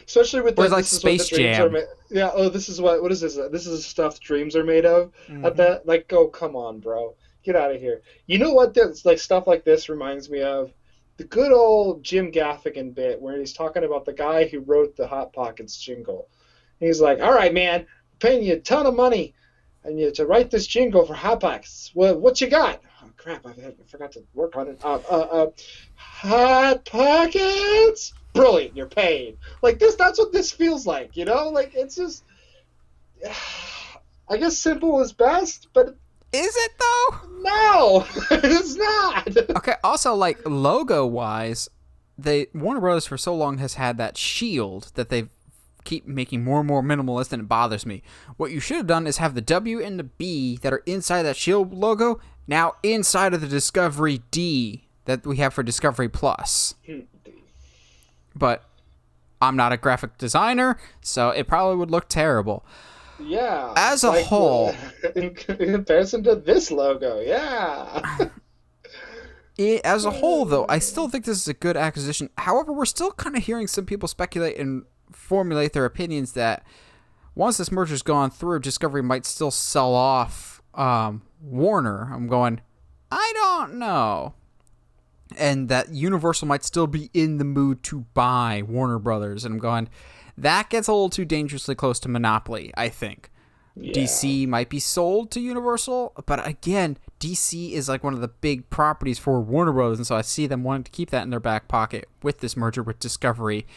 Speaker 2: Especially with
Speaker 1: like Space Jam.
Speaker 2: Yeah. Oh, this is what is this? This is the stuff dreams are made of.
Speaker 1: Mm-hmm.
Speaker 2: At that, like, oh, come on, bro, get out of here. You know what? That's like stuff like this reminds me of the good old Jim Gaffigan bit where he's talking about the guy who wrote the Hot Pockets jingle. And he's like, "All right, man, we're paying you a ton of money, and you to write this jingle for Hot Pockets. Well, what you got?" Oh crap! I forgot to work on it. Hot Pockets. Brilliant, you're paid. Like this, that's what this feels like, you know? Like, it's just, I guess simple is best, but...
Speaker 1: Is it, though?
Speaker 2: No, it's not.
Speaker 1: Okay, also, like, logo-wise, Warner Brothers for so long has had that shield that they've keep making more and more minimalist, and it bothers me. What you should have done is have the W and the B that are inside that shield logo now inside of the Discovery D that we have for Discovery Plus. But I'm not a graphic designer, so it probably would look terrible.
Speaker 2: Yeah.
Speaker 1: As a whole,
Speaker 2: in comparison to this logo, yeah.
Speaker 1: As a whole, though, I still think this is a good acquisition. However, we're still kind of hearing some people speculate and formulate their opinions that once this merger's gone through, Discovery might still sell off Warner. I'm going, I don't know. And that Universal might still be in the mood to buy Warner Brothers. And I'm going, that gets a little too dangerously close to monopoly, I think. Yeah. DC might be sold to Universal, but again, DC is like one of the big properties for Warner Bros., and so I see them wanting to keep that in their back pocket with this merger with Discovery.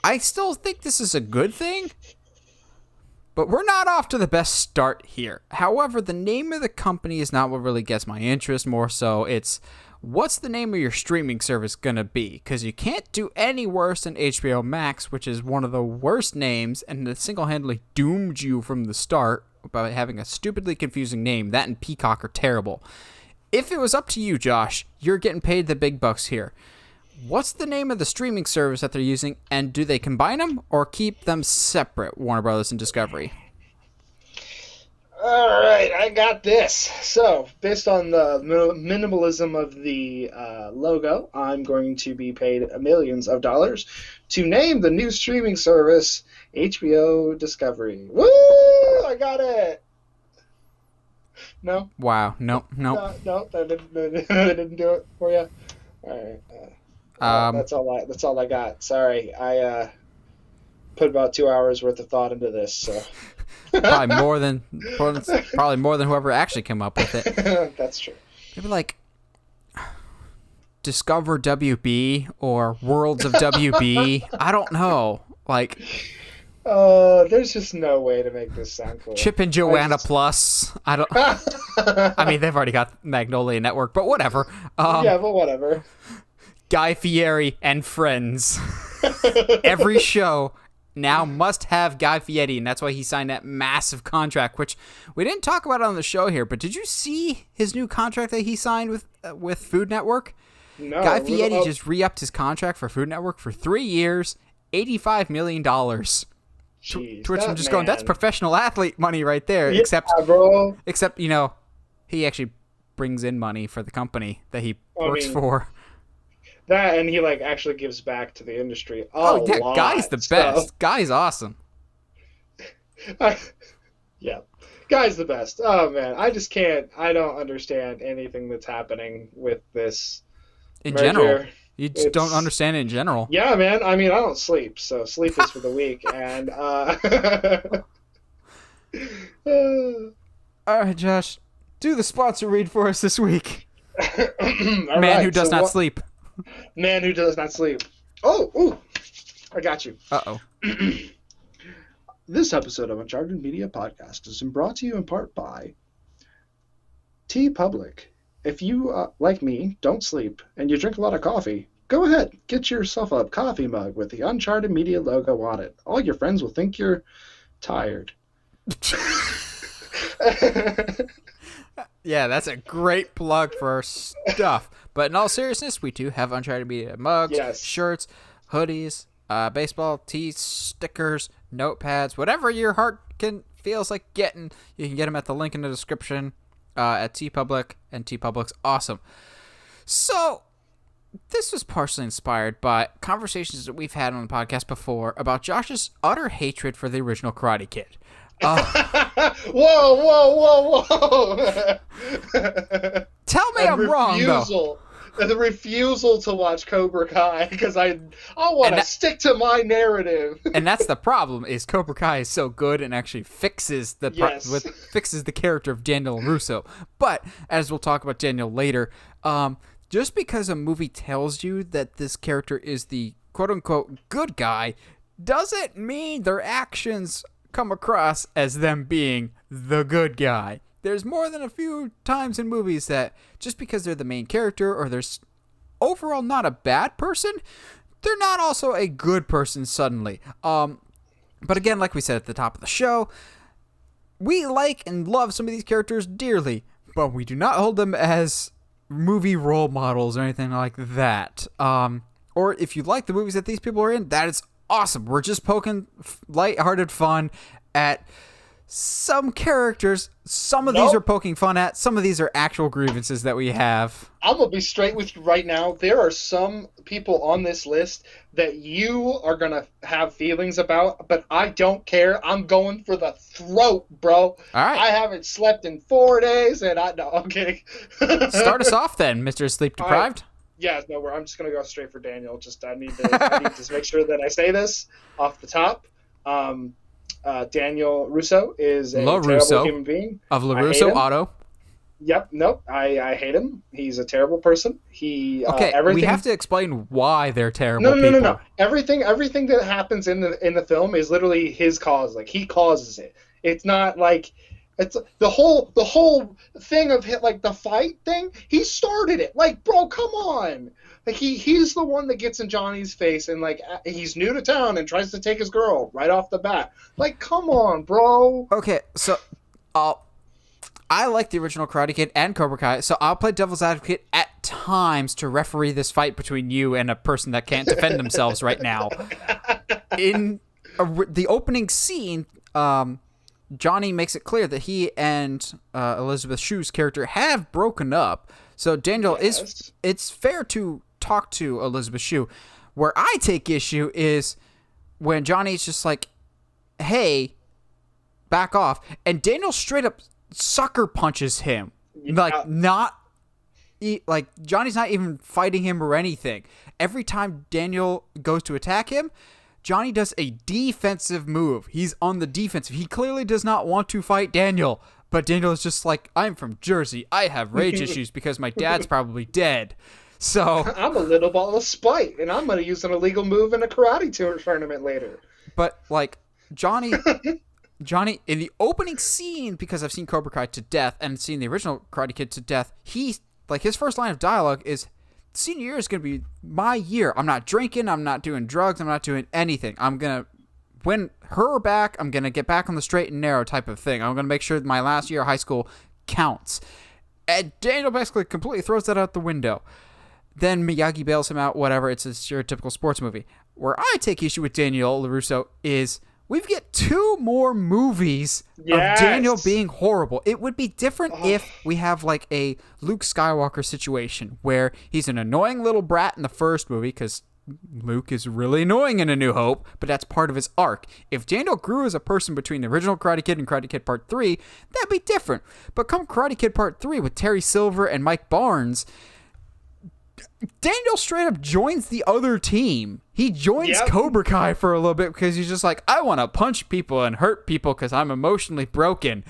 Speaker 1: I still think this is a good thing, but we're not off to the best start here. However, the name of the company is not what really gets my interest. More so, it's what's the name of your streaming service going to be? Because you can't do any worse than HBO Max, which is one of the worst names, and it single-handedly doomed you from the start by having a stupidly confusing name. That and Peacock are terrible. If it was up to you, Josh, you're getting paid the big bucks here. What's the name of the streaming service that they're using, and do they combine them or keep them separate, Warner Brothers and Discovery?
Speaker 2: All right, I got this. So, based on the minimalism of the logo, I'm going to be paid millions of dollars to name the new streaming service HBO Discovery. Woo! I got it. No.
Speaker 1: Wow. No.
Speaker 2: No, I didn't do it for you. All right. That's all I got. Sorry, I put about 2 hours worth of thought into this. So.
Speaker 1: Probably more than whoever actually came up with it.
Speaker 2: That's true.
Speaker 1: Maybe like Discover WB or Worlds of WB. I don't know. Like,
Speaker 2: there's just no way to make this sound cool.
Speaker 1: Chip and Joanna Plus. I don't. I mean, they've already got Magnolia Network, but whatever.
Speaker 2: Yeah, but whatever.
Speaker 1: Guy Fieri and Friends. Every show now must have Guy Fieri, and that's why he signed that massive contract, which we didn't talk about on the show here, but did you see his new contract that he signed with Food Network?
Speaker 2: No.
Speaker 1: Guy Fieri just re-upped his contract for Food Network for 3 years, $85 million.
Speaker 2: Jeez,
Speaker 1: to which I'm just going, that's professional athlete money right there.
Speaker 2: Yeah,
Speaker 1: except,
Speaker 2: bro.
Speaker 1: Except, he actually brings in money for the company that he works for.
Speaker 2: That, and he actually gives back to the industry.
Speaker 1: Oh yeah, Guy's the best. Guy's awesome.
Speaker 2: Yeah, Guy's the best. Oh man, I just can't. I don't understand anything that's happening with this.
Speaker 1: In
Speaker 2: merger.
Speaker 1: general, you just don't understand it in general.
Speaker 2: Yeah, man. I mean, I don't sleep, so sleep is for the weak. And
Speaker 1: all right, Josh, do the sponsor read for us this week.
Speaker 2: Man
Speaker 1: who does not sleep.
Speaker 2: Man who does not sleep. Oh, ooh, I got you.
Speaker 1: Uh-oh.
Speaker 2: This episode of Uncharted Media Podcast is brought to you in part by TeePublic. If you, like me, don't sleep and you drink a lot of coffee, go ahead, get yourself a coffee mug with the Uncharted Media logo on it. All your friends will think you're tired.
Speaker 1: Yeah, that's a great plug for our stuff. But in all seriousness, we do have Uncharted Media mugs, shirts, hoodies, baseball tees, stickers, notepads, whatever your heart feels like getting. You can get them at the link in the description at TeePublic, and TeePublic's awesome. So, this was partially inspired by conversations that we've had on the podcast before about Josh's utter hatred for the original Karate Kid.
Speaker 2: Whoa!
Speaker 1: Tell me I'm wrong, though.
Speaker 2: The refusal to watch Cobra Kai because I want to stick to my narrative.
Speaker 1: And that's the problem: is Cobra Kai is so good and actually fixes fixes the character of Daniel Russo. But as we'll talk about Daniel later, just because a movie tells you that this character is the quote unquote good guy, doesn't mean their actions come across as them being the good guy. There's more than a few times in movies that just because they're the main character or there's overall not a bad person they're not also a good person suddenly. But again, like we said at the top of the show, we like and love some of these characters dearly, but we do not hold them as movie role models or anything like that. Or if you like the movies that these people are in, that is awesome. We're just poking lighthearted fun at some characters. Some of these are poking fun at. Some of these are actual grievances that we have.
Speaker 2: I'm going to be straight with you right now. There are some people on this list that you are going to have feelings about, but I don't care. I'm going for the throat, bro.
Speaker 1: All right.
Speaker 2: I haven't slept in 4 days, and no, I'm kidding.
Speaker 1: Start us off then, Mr. Sleep Deprived.
Speaker 2: Yeah, no, I'm just going to go straight for Daniel. I need to make sure that I say this off the top. Daniel Russo is a terrible human being.
Speaker 1: Of LaRusso Auto.
Speaker 2: Yep, nope, I hate him. He's a terrible person. We
Speaker 1: have to explain why they're terrible people.
Speaker 2: No. Everything that happens in the film is literally his cause. Like, he causes it. It's not like... It's the whole thing of like the fight thing. He started it. Like, bro, come on. Like he's the one that gets in Johnny's face and like he's new to town and tries to take his girl right off the bat. Like, come on, bro.
Speaker 1: Okay, so I like the original Karate Kid and Cobra Kai, so I'll play devil's advocate at times to referee this fight between you and a person that can't defend themselves right now. In the opening scene, Johnny makes it clear that he and Elizabeth Shue's character have broken up. So Daniel, it's fair to talk to Elizabeth Shue. Where I take issue is when Johnny's just like, hey, back off. And Daniel straight up sucker punches him. Yeah. Like Johnny's not even fighting him or anything. Every time Daniel goes to attack him, Johnny does a defensive move. He's on the defensive. He clearly does not want to fight Daniel. But Daniel is just like, I'm from Jersey. I have rage issues because my dad's probably dead. So
Speaker 2: I'm a little ball of spite, and I'm going to use an illegal move in a karate tournament later.
Speaker 1: But, like, Johnny, in the opening scene, because I've seen Cobra Kai to death and seen the original Karate Kid to death, his first line of dialogue is, senior year is going to be my year. I'm not drinking. I'm not doing drugs. I'm not doing anything. I'm going to win her back. I'm going to get back on the straight and narrow type of thing. I'm going to make sure that my last year of high school counts. And Daniel basically completely throws that out the window. Then Miyagi bails him out, whatever. It's a stereotypical sports movie. Where I take issue with Daniel LaRusso is we get 2 more movies of Daniel being horrible. It would be different if we have like a Luke Skywalker situation where he's an annoying little brat in the first movie because Luke is really annoying in A New Hope, but that's part of his arc. If Daniel grew as a person between the original Karate Kid and Karate Kid Part 3, that'd be different. But come Karate Kid Part 3 with Terry Silver and Mike Barnes, Daniel straight up joins the other team. He joins Cobra Kai for a little bit because he's just like, I want to punch people and hurt people because I'm emotionally broken.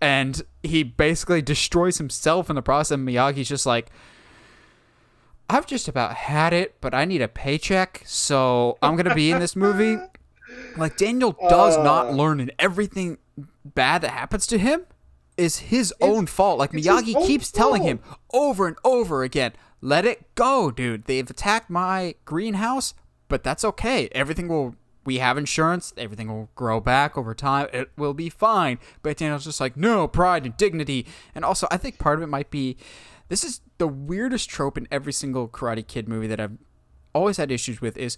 Speaker 1: And he basically destroys himself in the process. Miyagi's just like, I've just about had it, but I need a paycheck, so I'm going to be in this movie. Like, Daniel does not learn, and everything bad that happens to him is his own fault. Like, Miyagi keeps telling him over and over again, let it go, dude. They've attacked my greenhouse, but that's okay. We have insurance. Everything will grow back over time. It will be fine. But Daniel's just like, no, pride and dignity. And also, I think part of it might be, this is the weirdest trope in every single Karate Kid movie that I've always had issues with is,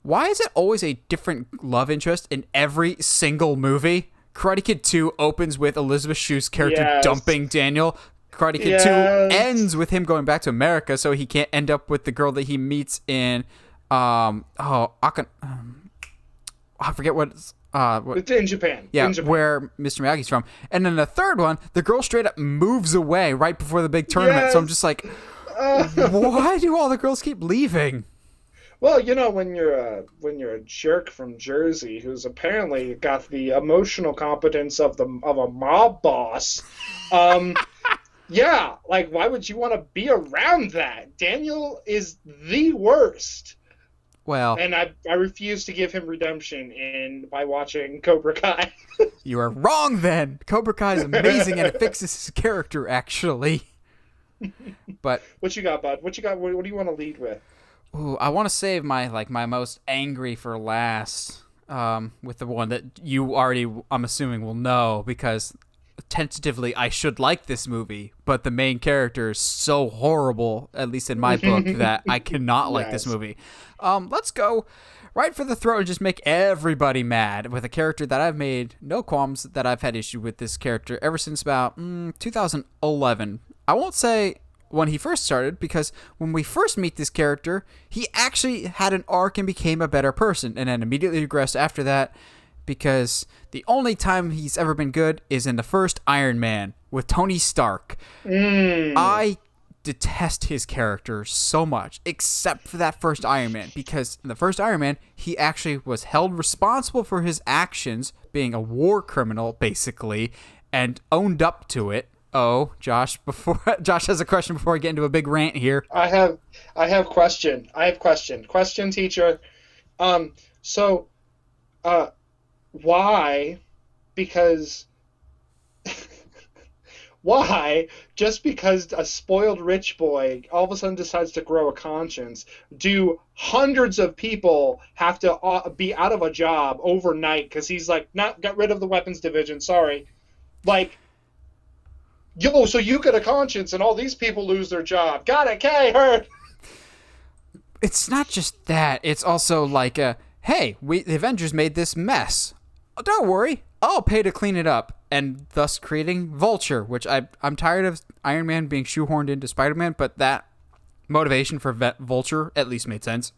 Speaker 1: why is it always a different love interest in every single movie? Karate Kid 2 opens with Elizabeth Shue's character dumping Daniel. Karate Kid 2 ends with him going back to America so he can't end up with the girl that he meets in, I forget what it's...
Speaker 2: It's in Japan.
Speaker 1: Yeah,
Speaker 2: in Japan.
Speaker 1: Where Mr. Miyagi's from. And then the third one, the girl straight up moves away right before the big tournament. So I'm just like, why do all the girls keep leaving?
Speaker 2: Well, you know, when you're a jerk from Jersey who's apparently got the emotional competence of a mob boss, yeah, like, why would you want to be around that? Daniel is the worst.
Speaker 1: Well,
Speaker 2: and I refuse to give him redemption by watching Cobra Kai.
Speaker 1: You are wrong then. Cobra Kai is amazing and it fixes his character, actually. But
Speaker 2: what you got, bud? What you got? What do you want to lead with?
Speaker 1: Ooh, I want to save my most angry for last. With the one that you already, I'm assuming, will know, because tentatively I should like this movie, but the main character is so horrible, at least in my book, that I cannot like this movie. Let's go right for the throat and just make everybody mad with a character that I've made no qualms that I've had issue with this character ever since about 2011. I won't say when he first started, because when we first meet this character, he actually had an arc and became a better person, and then immediately regressed after that, because the only time he's ever been good is in the first Iron Man with Tony Stark. I detest his character so much, except for that first Iron Man, because in the first Iron Man, he actually was held responsible for his actions, being a war criminal, basically, and owned up to it. Oh, Josh! Josh has a question before I get into a big rant here.
Speaker 2: I have question. Question, teacher. Why? Because why? Just because a spoiled rich boy all of a sudden decides to grow a conscience, do hundreds of people have to be out of a job overnight because he's like, not got rid of the weapons division? Sorry, like. Yo, so you get a conscience and all these people lose their job. Got it, K, heard.
Speaker 1: It's not just that. It's also like, hey, the Avengers made this mess. Oh, don't worry. I'll pay to clean it up. And thus creating Vulture, which I'm tired of Iron Man being shoehorned into Spider-Man, but that motivation for Vulture at least made sense.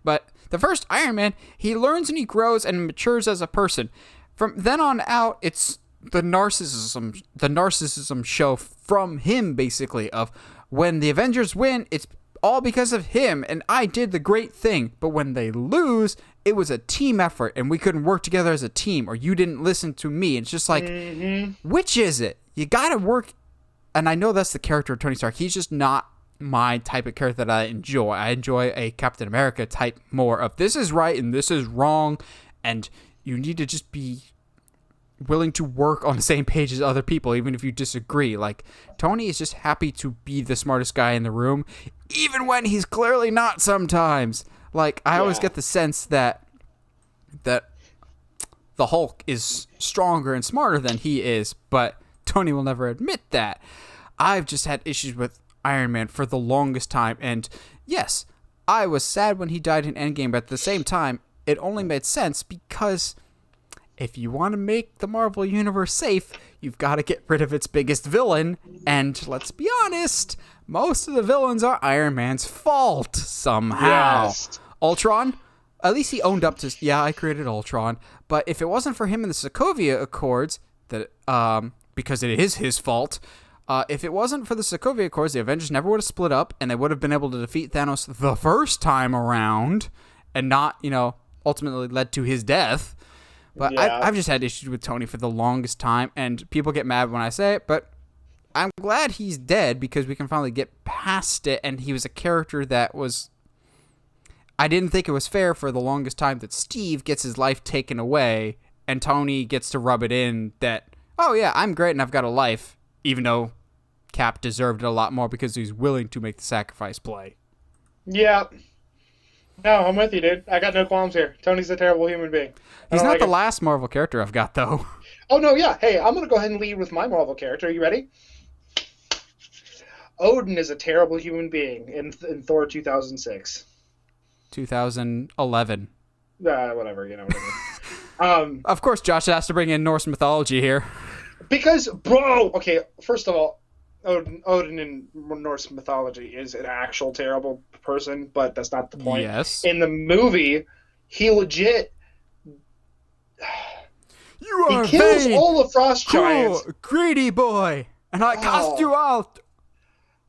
Speaker 1: But the first Iron Man, he learns and he grows and matures as a person. From then on out, it's the narcissism show from him, basically, of when the Avengers win, it's all because of him, and I did the great thing. But when they lose, it was a team effort, and we couldn't work together as a team, or you didn't listen to me. It's just like, which is it? You gotta work. And I know that's the character of Tony Stark. He's just not my type of character that I enjoy. I enjoy a Captain America type more of this is right and this is wrong, and you need to just be willing to work on the same page as other people, even if you disagree. Like, Tony is just happy to be the smartest guy in the room, even when he's clearly not sometimes. Like, I always get the sense that the Hulk is stronger and smarter than he is, but Tony will never admit that. I've just had issues with Iron Man for the longest time, and yes, I was sad when he died in Endgame, but at the same time, it only made sense because if you want to make the Marvel Universe safe, you've got to get rid of its biggest villain. And let's be honest, most of the villains are Iron Man's fault somehow. Yes. Ultron, at least he owned up to, yeah, I created Ultron. But if it wasn't for him in the Sokovia Accords, because it is his fault, if it wasn't for the Sokovia Accords, the Avengers never would have split up, and they would have been able to defeat Thanos the first time around, and not, ultimately led to his death. But yeah. I've just had issues with Tony for the longest time, and people get mad when I say it, but I'm glad he's dead because we can finally get past it, and he was a character that was... I didn't think it was fair for the longest time that Steve gets his life taken away, and Tony gets to rub it in that, oh yeah, I'm great and I've got a life, even though Cap deserved it a lot more because he's willing to make the sacrifice play.
Speaker 2: Yeah. No, I'm with you, dude. I got no qualms here. Tony's a terrible human being.
Speaker 1: He's not the last Marvel character I've got, though.
Speaker 2: Oh, no, yeah. Hey, I'm going to go ahead and lead with my Marvel character. Are you ready? Odin is a terrible human being in Thor 2006.
Speaker 1: 2011.
Speaker 2: Whatever, whatever.
Speaker 1: Of course, Josh has to bring in Norse mythology here.
Speaker 2: Because, bro, okay, first of all, Odin in Norse mythology is an actual terrible person, but that's not the point.
Speaker 1: Yes.
Speaker 2: In the movie, he legit...
Speaker 1: You are
Speaker 2: he kills
Speaker 1: vain,
Speaker 2: all the frost giants.
Speaker 1: Greedy boy, and I cast you out.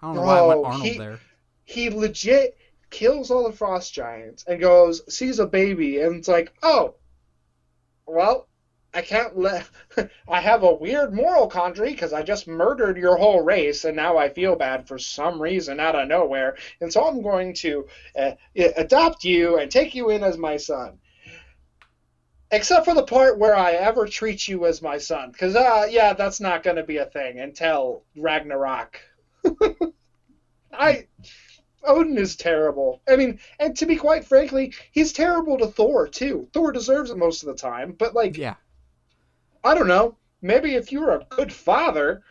Speaker 1: I don't know why I went Arnold there.
Speaker 2: He legit kills all the frost giants and goes, sees a baby, and it's like, oh, well, I can't let... I have a weird moral quandary because I just murdered your whole race, and now I feel bad for some reason out of nowhere, and so I'm going to adopt you and take you in as my son. Except for the part where I ever treat you as my son. Because, yeah, that's not going to be a thing until Ragnarok. Odin is terrible. I mean, and to be quite frankly, he's terrible to Thor too. Thor deserves it most of the time, but like,
Speaker 1: Yeah.
Speaker 2: I don't know. Maybe if you were a good father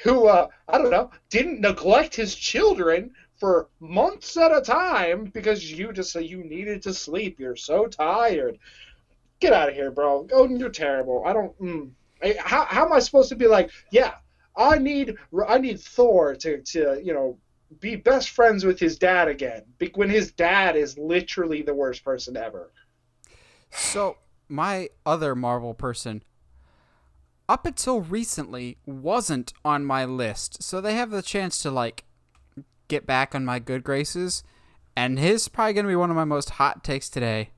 Speaker 2: who, I don't know, didn't neglect his children for months at a time because you needed to sleep. You're so tired. Get out of here, bro. Odin, you're terrible. I don't. How am I supposed to be like? Yeah, I need Thor to be best friends with his dad again when his dad is literally the worst person ever.
Speaker 1: So my other Marvel person, up until recently, wasn't on my list. So they have the chance to like get back on my good graces, and his probably gonna be one of my most hot takes today.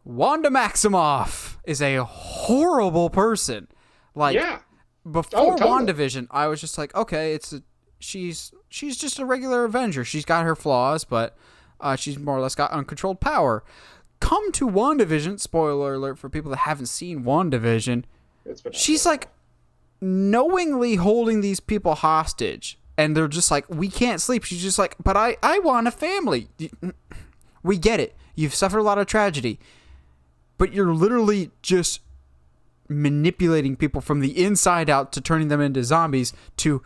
Speaker 1: Wanda Maximoff is a horrible person. Like,
Speaker 2: Yeah.
Speaker 1: before
Speaker 2: totally.
Speaker 1: WandaVision, I was just like, okay, she's just a regular Avenger. She's got her flaws, but she's more or less got uncontrolled power. Come to WandaVision, spoiler alert for people that haven't seen WandaVision, she's like knowingly holding these people hostage, and they're just like, we can't sleep. She's just like, but I want a family. We get it. You've suffered a lot of tragedy, but you're literally just manipulating people from the inside out to turning them into zombies to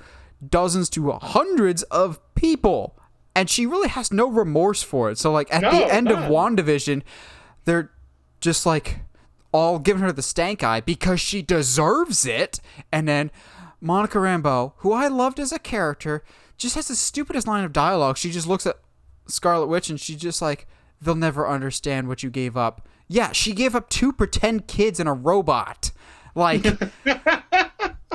Speaker 1: dozens to hundreds of people. And she really has no remorse for it. So, like, at the end of WandaVision, they're just, like, all giving her the stank eye because she deserves it. And then Monica Rambeau, who I loved as a character, just has the stupidest line of dialogue. She just looks at Scarlet Witch and she's just like, they'll never understand what you gave up. Yeah, she gave up 2 pretend kids and a robot. Like,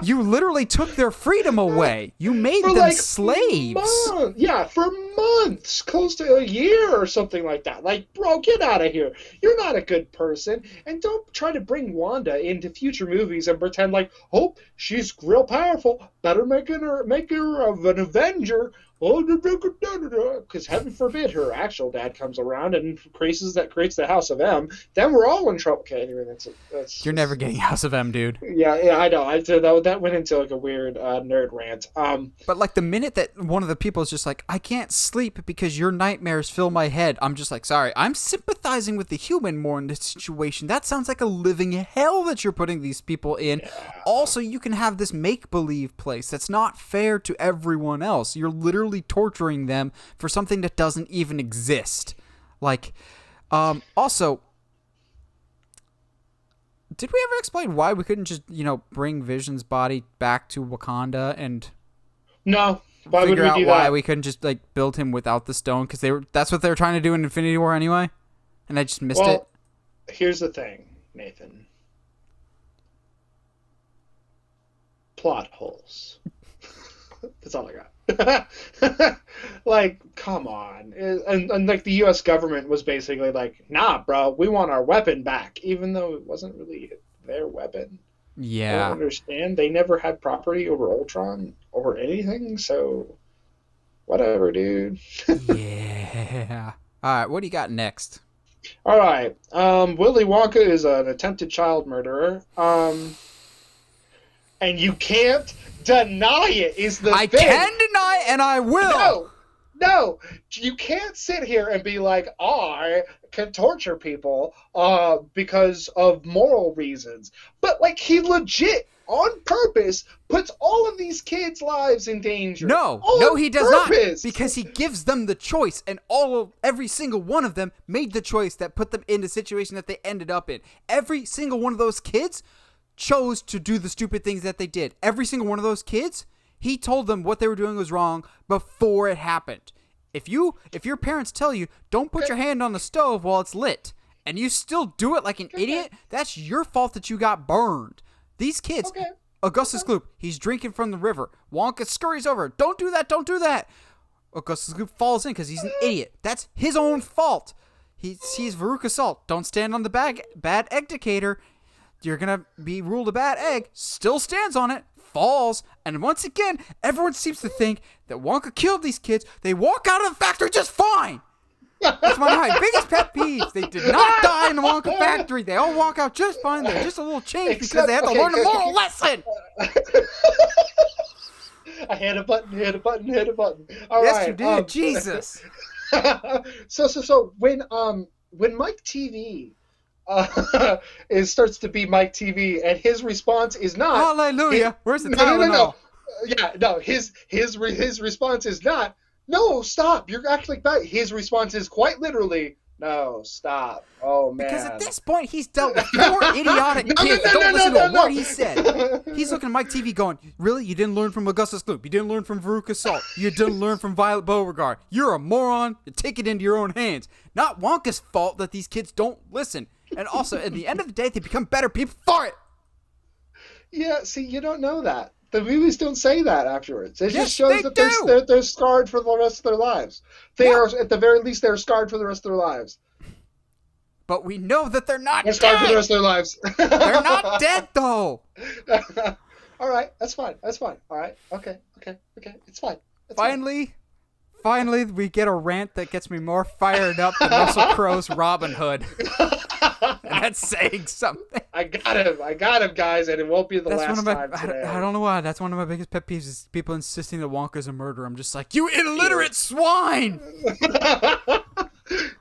Speaker 1: you literally took their freedom away. You made them like slaves.
Speaker 2: For months, close to a year or something like that. Like, bro, get out of here. You're not a good person. And don't try to bring Wanda into future movies and pretend like, oh, she's real powerful. Better make her an Avenger. Because heaven forbid her actual dad comes around and creates the House of M. Then we're all in trouble. Okay, anyway, that's
Speaker 1: you're never getting House of M, dude.
Speaker 2: Yeah, I know. That went into like a weird nerd rant.
Speaker 1: But like the minute that one of the people is just like, I can't sleep because your nightmares fill my head, I'm just like, sorry, I'm sympathizing with the human more in this situation. That sounds like a living hell that you're putting these people in. Yeah. Also, you can have this make-believe place that's not fair to everyone else. You're literally torturing them for something that doesn't even exist. Like, also, did we ever explain why we couldn't just, bring Vision's body back to Wakanda and
Speaker 2: no? Why
Speaker 1: figure
Speaker 2: would we
Speaker 1: out
Speaker 2: do
Speaker 1: why
Speaker 2: that?
Speaker 1: we couldn't just like build him without the stone? Because that's what they were trying to do in Infinity War anyway, and I just missed it.
Speaker 2: Here's the thing, Nathan. Plot holes. That's all I got. Like, come on. And like the US government was basically like, nah, bro, we want our weapon back, even though it wasn't really their weapon.
Speaker 1: Yeah.
Speaker 2: I don't understand. They never had property over Ultron or anything, so whatever, dude.
Speaker 1: Yeah. All right, what do you got next?
Speaker 2: All right. Willy Wonka is an attempted child murderer. And you can't deny it is the thing.
Speaker 1: I can deny it, and I will.
Speaker 2: No, you can't sit here and be like, I can torture people because of moral reasons. But, like, he legit, on purpose, puts all of these kids' lives in danger.
Speaker 1: No, he does not. Because he gives them the choice, and every single one of them made the choice that put them in the situation that they ended up in. Every single one of those kids chose to do the stupid things that they did. Every single one of those kids, he told them what they were doing was wrong before it happened. If your parents tell you, don't put your hand on the stove while it's lit, and you still do it like an idiot, that's your fault that you got burned. These kids, Augustus Gloop, he's drinking from the river. Wonka scurries over, don't do that. Augustus Gloop falls in because he's an idiot. That's his own fault. He sees Veruca Salt, don't stand on the bad egg indicator. You're going to be ruled a bad egg, still stands on it, falls, and once again, everyone seems to think that Wonka killed these kids. They walk out of the factory just fine. That's my biggest pet peeve. They did not die in the Wonka factory. They all walk out just fine. They're just a little changed because they had to learn a moral lesson.
Speaker 2: hit a button. All
Speaker 1: yes,
Speaker 2: right.
Speaker 1: you did. Jesus.
Speaker 2: So when Mike TV it starts to be Mike TV, and his response is not
Speaker 1: Hallelujah. Where's the Tylenol?
Speaker 2: No. Yeah, no. His response is not, no, stop. You're actually bad. His response is quite literally, no, stop. Oh man.
Speaker 1: Because at this point he's dealt with 4 idiotic kids that don't listen to a word he said. He's looking at Mike TV going, really? You didn't learn from Augustus Gloop. You didn't learn from Veruca Salt. You didn't learn from Violet Beauregard. You're a moron. You take it into your own hands. Not Wonka's fault that these kids don't listen. And also, at the end of the day, they become better people for it.
Speaker 2: Yeah, see, you don't know that. The movies don't say that afterwards. It just shows that
Speaker 1: do.
Speaker 2: they're scarred for the rest of their lives. They are, at the very least, they're scarred for the rest of their lives.
Speaker 1: But we know that they're not
Speaker 2: They're
Speaker 1: dead.
Speaker 2: scarred for the rest of their lives.
Speaker 1: They're not dead, though.
Speaker 2: All right, that's fine. All right, okay. It's fine.
Speaker 1: Finally, we get a rant that gets me more fired up than Russell Crowe's Robin Hood. And that's saying something.
Speaker 2: I got him, guys, and it won't be the last time today.
Speaker 1: I don't know why. That's one of my biggest pet peeves is people insisting that Wonka's a murderer. I'm just like, you illiterate swine!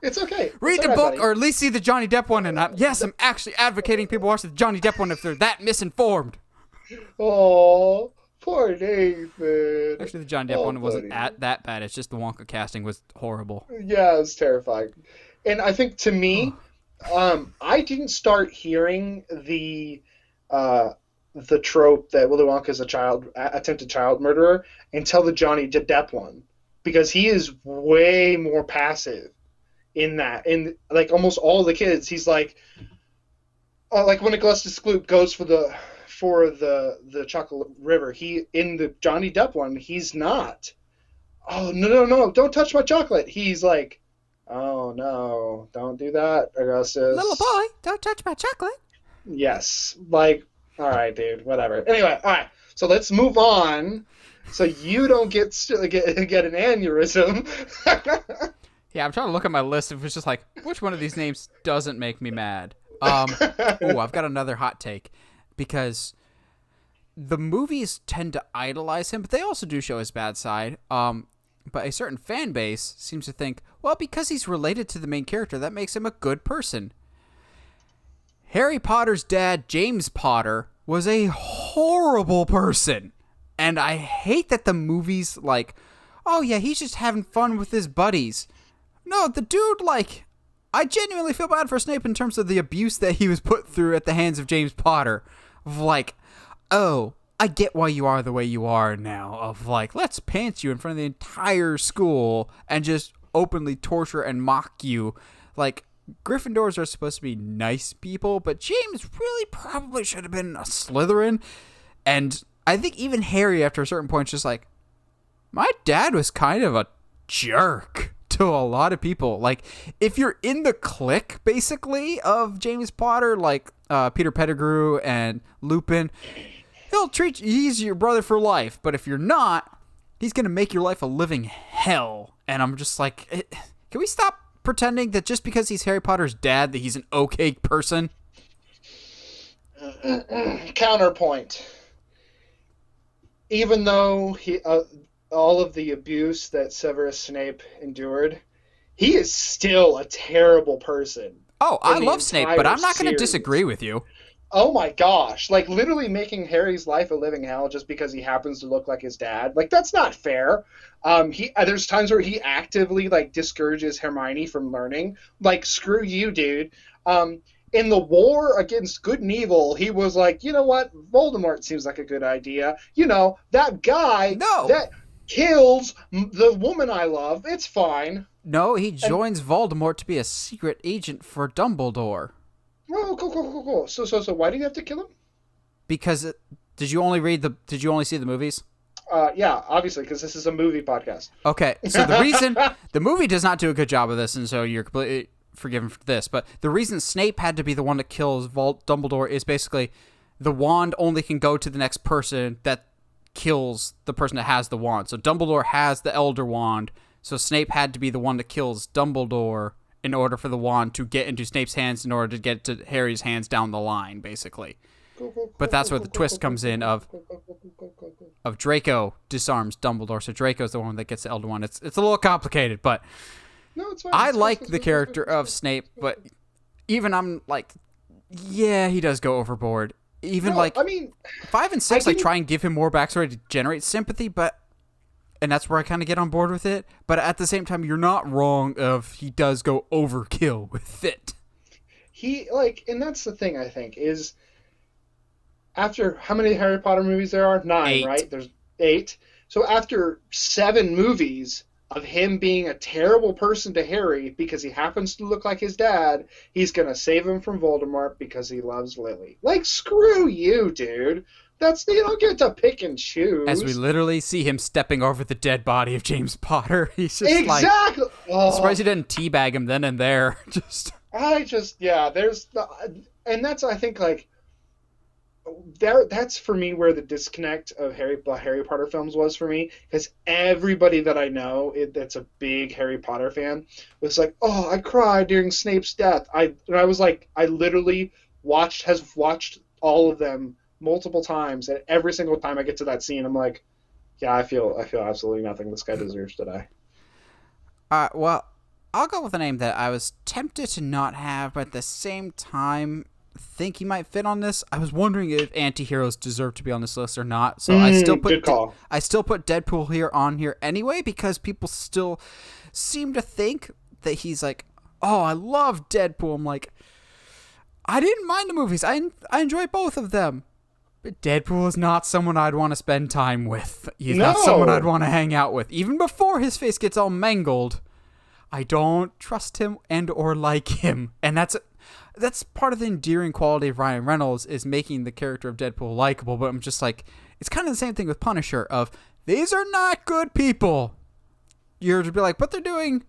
Speaker 2: It's okay.
Speaker 1: Read
Speaker 2: it's
Speaker 1: the book,
Speaker 2: buddy.
Speaker 1: or at least see the Johnny Depp one. And I'm actually advocating people watch the Johnny Depp one if they're that misinformed.
Speaker 2: Oh, poor Nathan.
Speaker 1: Actually, the Johnny Depp one wasn't that bad. It's just the Wonka casting was horrible.
Speaker 2: Yeah, it's terrifying. And I think to me, I didn't start hearing the trope that Willy Wonka is attempted child murderer until the Johnny Depp one, because he is way more passive in that. In like almost all the kids, he's like when Augustus Gloop goes for the chocolate river, he in the Johnny Depp one, he's not. Oh no! Don't touch my chocolate. He's like, oh no! Don't do that, Augustus.
Speaker 1: Little boy, don't touch my chocolate.
Speaker 2: Yes, like, all right, dude, whatever. Anyway, all right. So let's move on, so you don't get an aneurysm.
Speaker 1: Yeah, I'm trying to look at my list. It was just like, which one of these names doesn't make me mad? I've got another hot take. Because the movies tend to idolize him, but they also do show his bad side. But a certain fan base seems to think, well, because he's related to the main character, that makes him a good person. Harry Potter's dad, James Potter, was a horrible person. And I hate that the movies like, oh yeah, he's just having fun with his buddies. No, the dude, like, I genuinely feel bad for Snape in terms of the abuse that he was put through at the hands of James Potter. Of like, oh, I get why you are the way you are now. Of like, let's pants you in front of the entire school and just openly torture and mock you. Like, Gryffindors are supposed to be nice people, but James really probably should have been a Slytherin. And I think even Harry, after a certain point, is just like, my dad was kind of a jerk to a lot of people. Like, if you're in the clique, basically, of James Potter, like Peter Pettigrew and Lupin, he'll treat you, he's your brother for life. But if you're not, he's going to make your life a living hell. And I'm just like, can we stop pretending that just because he's Harry Potter's dad, that he's an okay person?
Speaker 2: Counterpoint. Even though he all of the abuse that Severus Snape endured, he is still a terrible person.
Speaker 1: Oh, I love Snape, but I'm not going to disagree with you.
Speaker 2: Oh my gosh. Like, literally making Harry's life a living hell just because he happens to look like his dad. Like, that's not fair. There's times where he actively, like, discourages Hermione from learning. Like, screw you, dude. In the war against good and evil, he was like, you know what? Voldemort seems like a good idea. You know, that guy that kills the woman I love. It's fine.
Speaker 1: No, he joins Voldemort to be a secret agent for Dumbledore.
Speaker 2: Oh, cool. So why do you have to kill him?
Speaker 1: Because did you only see the movies?
Speaker 2: Yeah, obviously, because this is a movie podcast.
Speaker 1: Okay, so the reason the movie does not do a good job of this, and so you're completely forgiven for this, but the reason Snape had to be the one that kills Dumbledore is basically the wand only can go to the next person that kills the person that has the wand. So Dumbledore has the Elder Wand, so Snape had to be the one that kills Dumbledore in order for the wand to get into Snape's hands in order to get to Harry's hands down the line, basically. But that's where the twist comes in of, of Draco disarms Dumbledore. So Draco's the one that gets the Elder Wand. It's a little complicated, but
Speaker 2: No, it's fine.
Speaker 1: I like the character of Snape, but even I'm like, yeah, he does go overboard. Even
Speaker 2: No,
Speaker 1: like,
Speaker 2: I mean,
Speaker 1: 5 and 6, like try and give him more backstory to generate sympathy, and that's where I kind of get on board with it. But at the same time, you're not wrong of he does go overkill with it.
Speaker 2: and that's the thing, I think, is after how many Harry Potter movies there are? 9,
Speaker 1: 8.
Speaker 2: right? There's 8. So after 7 movies of him being a terrible person to Harry because he happens to look like his dad, he's going to save him from Voldemort because he loves Lily. Like, screw you, dude. You don't get to pick and choose.
Speaker 1: As we literally see him stepping over the dead body of James Potter. He's just
Speaker 2: exactly.
Speaker 1: Surprised he didn't teabag him then and there.
Speaker 2: And that's, I think, like, that's for me where the disconnect of Harry Potter films was for me, because everybody that I know that's a big Harry Potter fan was like, oh, I cried during Snape's death. I was like, I literally has watched all of them multiple times, and every single time I get to that scene, I'm like, yeah, I feel absolutely nothing. This guy deserves to die.
Speaker 1: Well, I'll go with a name that I was tempted to not have, but at the same time think he might fit on this. I was wondering if anti-heroes deserve to be on this list or not. So I still put Deadpool on here anyway, because people still seem to think that he's like, oh, I love Deadpool. I'm like, I didn't mind the movies. I enjoy both of them. But Deadpool is not someone I'd want to spend time with. He's not someone I'd want to hang out with. Even before his face gets all mangled, I don't trust him and or like him. And that's part of the endearing quality of Ryan Reynolds, is making the character of Deadpool likable. But I'm just like, it's kind of the same thing with Punisher of, these are not good people. You're to be like, but they're doing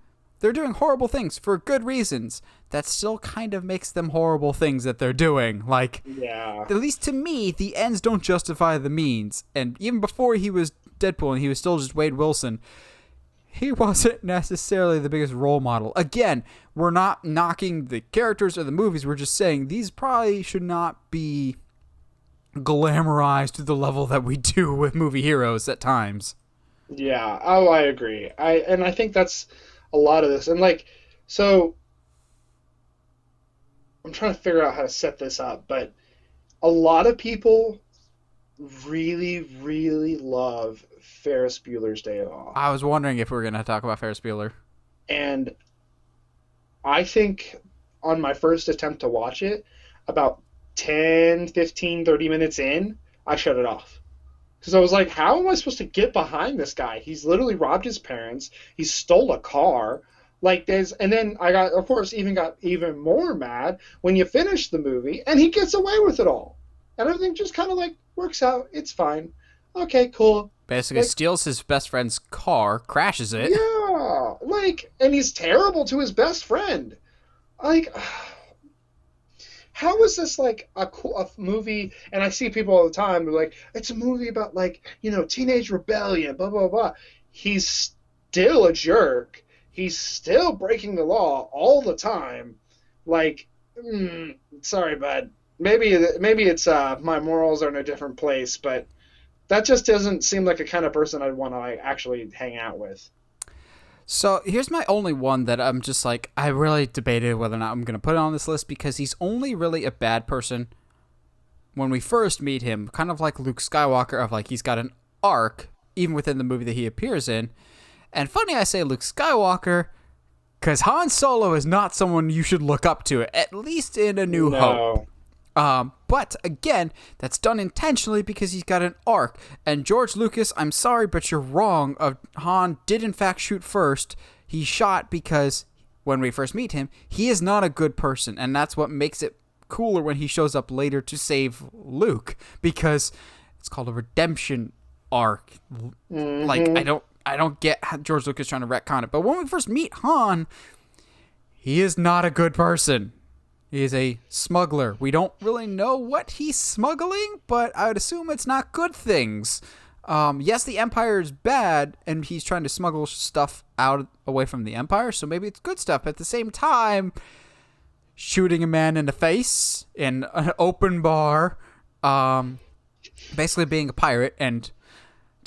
Speaker 1: horrible things for good reasons. That still kind of makes them horrible things that they're doing. Like,
Speaker 2: yeah.
Speaker 1: At least to me, the ends don't justify the means. And even before he was Deadpool and he was still just Wade Wilson, he wasn't necessarily the biggest role model. Again, we're not knocking the characters or the movies. We're just saying these probably should not be glamorized to the level that we do with movie heroes at times.
Speaker 2: Yeah. Oh, I agree. I think that's a lot of this. And like, so I'm trying to figure out how to set this up, but a lot of people really, really love Ferris Bueller's Day Off.
Speaker 1: I was wondering if we were going to talk about Ferris Bueller.
Speaker 2: And I think on my first attempt to watch it, about 10, 15, 30 minutes in, I shut it off. Because I was like, how am I supposed to get behind this guy? He's literally robbed his parents. He stole a car. And then I got even more mad when you finish the movie and he gets away with it all. And everything just kind of like works out. It's fine. Okay, cool.
Speaker 1: Basically steals his best friend's car, crashes it.
Speaker 2: Yeah. And he's terrible to his best friend. How is this like a movie? And I see people all the time, they're like, it's a movie about teenage rebellion, blah, blah, blah. He's still a jerk. He's still breaking the law all the time. Sorry, bud. Maybe it's my morals are in a different place, but that just doesn't seem like a kind of person I'd want to actually hang out with.
Speaker 1: So here's my only one that I'm just like, I really debated whether or not I'm going to put it on this list, because he's only really a bad person when we first meet him, kind of like Luke Skywalker, of like he's got an arc even within the movie that he appears in. And funny I say Luke Skywalker, because Han Solo is not someone you should look up to, at least in A New Hope. But again, that's done intentionally because he's got an arc. And George Lucas, I'm sorry, but you're wrong. Han did in fact shoot first. He shot because when we first meet him, he is not a good person. And that's what makes it cooler when he shows up later to save Luke, because it's called a redemption arc. Mm-hmm. Like, I don't get how George Lucas trying to retcon it. But when we first meet Han, he is not a good person. He is a smuggler. We don't really know what he's smuggling, but I would assume it's not good things. Yes, the Empire is bad, and he's trying to smuggle stuff away from the Empire, so maybe it's good stuff. At the same time, shooting a man in the face in an open bar, basically being a pirate, and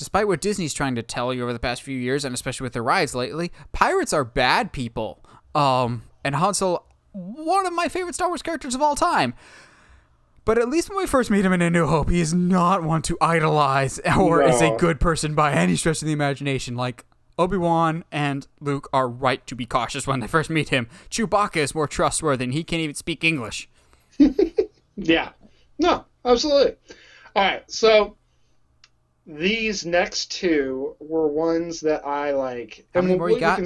Speaker 1: despite what Disney's trying to tell you over the past few years, and especially with their rides lately, pirates are bad people. And Han Solo, one of my favorite Star Wars characters of all time. But at least when we first meet him in A New Hope, he is not one to idolize or is a good person by any stretch of the imagination. Like, Obi-Wan and Luke are right to be cautious when they first meet him. Chewbacca is more trustworthy, and he can't even speak English.
Speaker 2: Yeah. No, absolutely. All right, so these next two were ones that I like.
Speaker 1: How many more you got?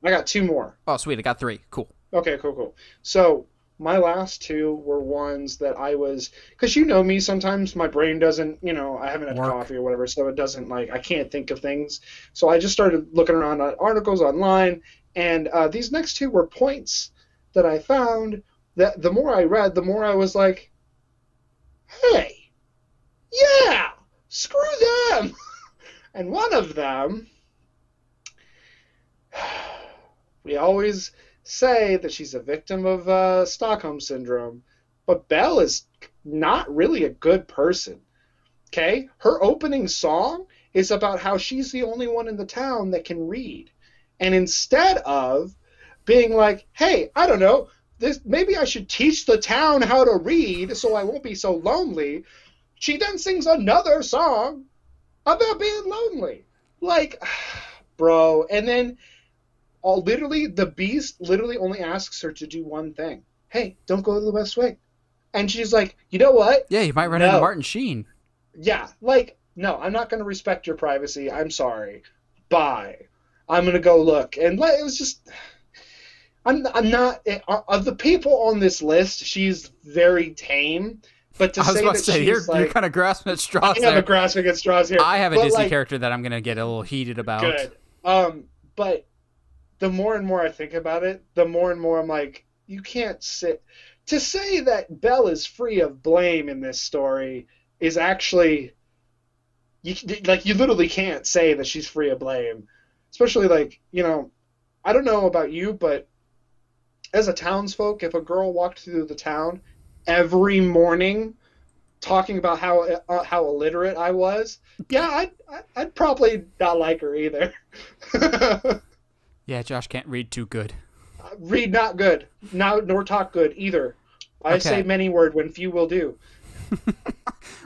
Speaker 2: I got two more.
Speaker 1: Oh, sweet. I got three. Cool.
Speaker 2: Okay, cool. So my last two were ones that I was, because you know me, sometimes my brain doesn't, I haven't had coffee or whatever, so it doesn't, I can't think of things. So I just started looking around on articles online, and these next two were points that I found that the more I read, the more I was like, hey, yeah, screw them. And one of them, we always say that she's a victim of Stockholm Syndrome, but Belle is not really a good person. Okay? Her opening song is about how she's the only one in the town that can read. And instead of being like, hey, I don't know, maybe I should teach the town how to read so I won't be so lonely, she then sings another song about being lonely. Like, bro. And then literally, the Beast literally only asks her to do one thing. Hey, don't go to the West Wing. And she's like, you know what?
Speaker 1: Yeah, you might run into Martin Sheen.
Speaker 2: Yeah, no, I'm not going to respect your privacy. I'm sorry. Bye. I'm going to go look. And it was just... I'm not... Of the people on this list, she's very tame. But to say
Speaker 1: you're kind of grasping at straws there.
Speaker 2: I'm grasping at straws here.
Speaker 1: I have a Disney character that I'm going to get a little heated about.
Speaker 2: Good. But the more and more I think about it, the more and more I'm like, you can't sit... To say that Belle is free of blame in this story is actually... You literally can't say that she's free of blame. Especially, I don't know about you, but as a townsfolk, if a girl walked through the town every morning talking about how illiterate I was, yeah, I'd probably not like her either.
Speaker 1: Yeah, Josh can't read too good.
Speaker 2: Read not good, nor talk good either. I say many word when few will do.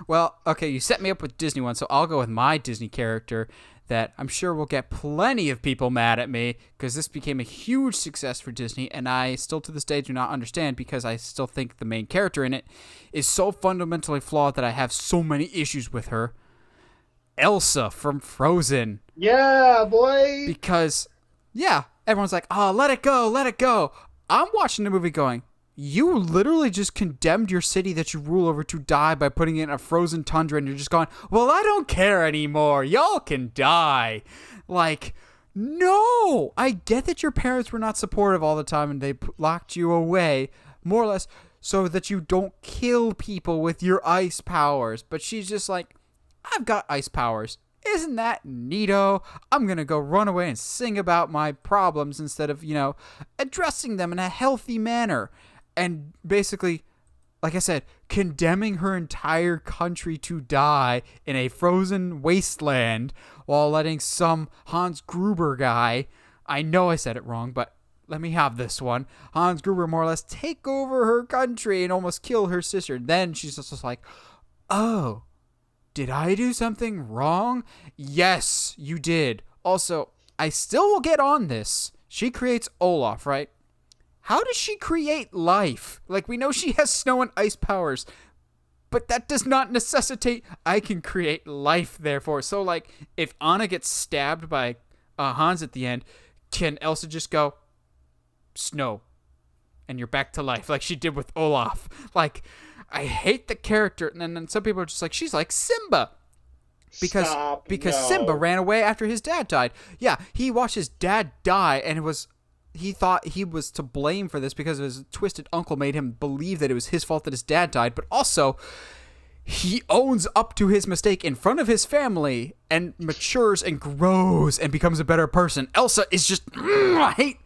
Speaker 1: Well, okay, you set me up with Disney one, so I'll go with my Disney character that I'm sure will get plenty of people mad at me because this became a huge success for Disney, and I still to this day do not understand because I still think the main character in it is so fundamentally flawed that I have so many issues with her. Elsa from Frozen.
Speaker 2: Yeah, boy.
Speaker 1: Because, yeah, everyone's like, oh, let it go, let it go. I'm watching the movie going, you literally just condemned your city that you rule over to die by putting it in a frozen tundra, and you're just going, well, I don't care anymore. Y'all can die. Like, no. I get that your parents were not supportive all the time and they locked you away, more or less, so that you don't kill people with your ice powers. But she's just like, I've got ice powers. Isn't that neato? I'm going to go run away and sing about my problems instead of, addressing them in a healthy manner. And basically, like I said, condemning her entire country to die in a frozen wasteland while letting some Hans Gruber guy, I know I said it wrong, but let me have this one, Hans Gruber more or less take over her country and almost kill her sister. Then she's just like, oh, did I do something wrong? Yes, you did. Also, I still will get on this. She creates Olaf, right? How does she create life? Like, we know she has snow and ice powers, but that does not necessitate I can create life, therefore. So, if Anna gets stabbed by Hans at the end, can Elsa just go, snow, and you're back to life, like she did with Olaf? I hate the character. And then some people are just like, she's like Simba. Because Simba ran away after his dad died. Yeah, he watched his dad die, and he thought he was to blame for this because his twisted uncle made him believe that it was his fault that his dad died. But also, he owns up to his mistake in front of his family and matures and grows and becomes a better person. Elsa is just, I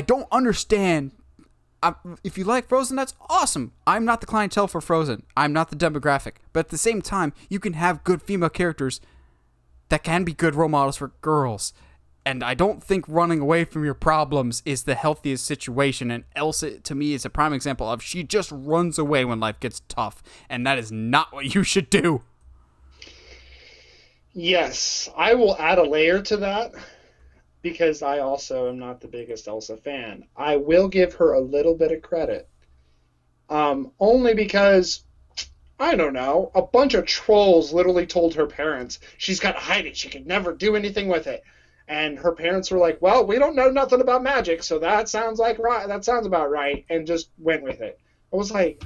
Speaker 1: don't understand. If you like Frozen, that's awesome. I'm not the clientele for Frozen. I'm not the demographic. But at the same time, you can have good female characters that can be good role models for girls. And I don't think running away from your problems is the healthiest situation. And Elsa, to me, is a prime example of she just runs away when life gets tough. And that is not what you should do.
Speaker 2: Yes, I will add a layer to that because I also am not the biggest Elsa fan. I will give her a little bit of credit. Only because, I don't know, a bunch of trolls literally told her parents she's got to hide it. She could never do anything with it. And her parents were like, well, we don't know nothing about magic, so that sounds about right, and just went with it. I was like,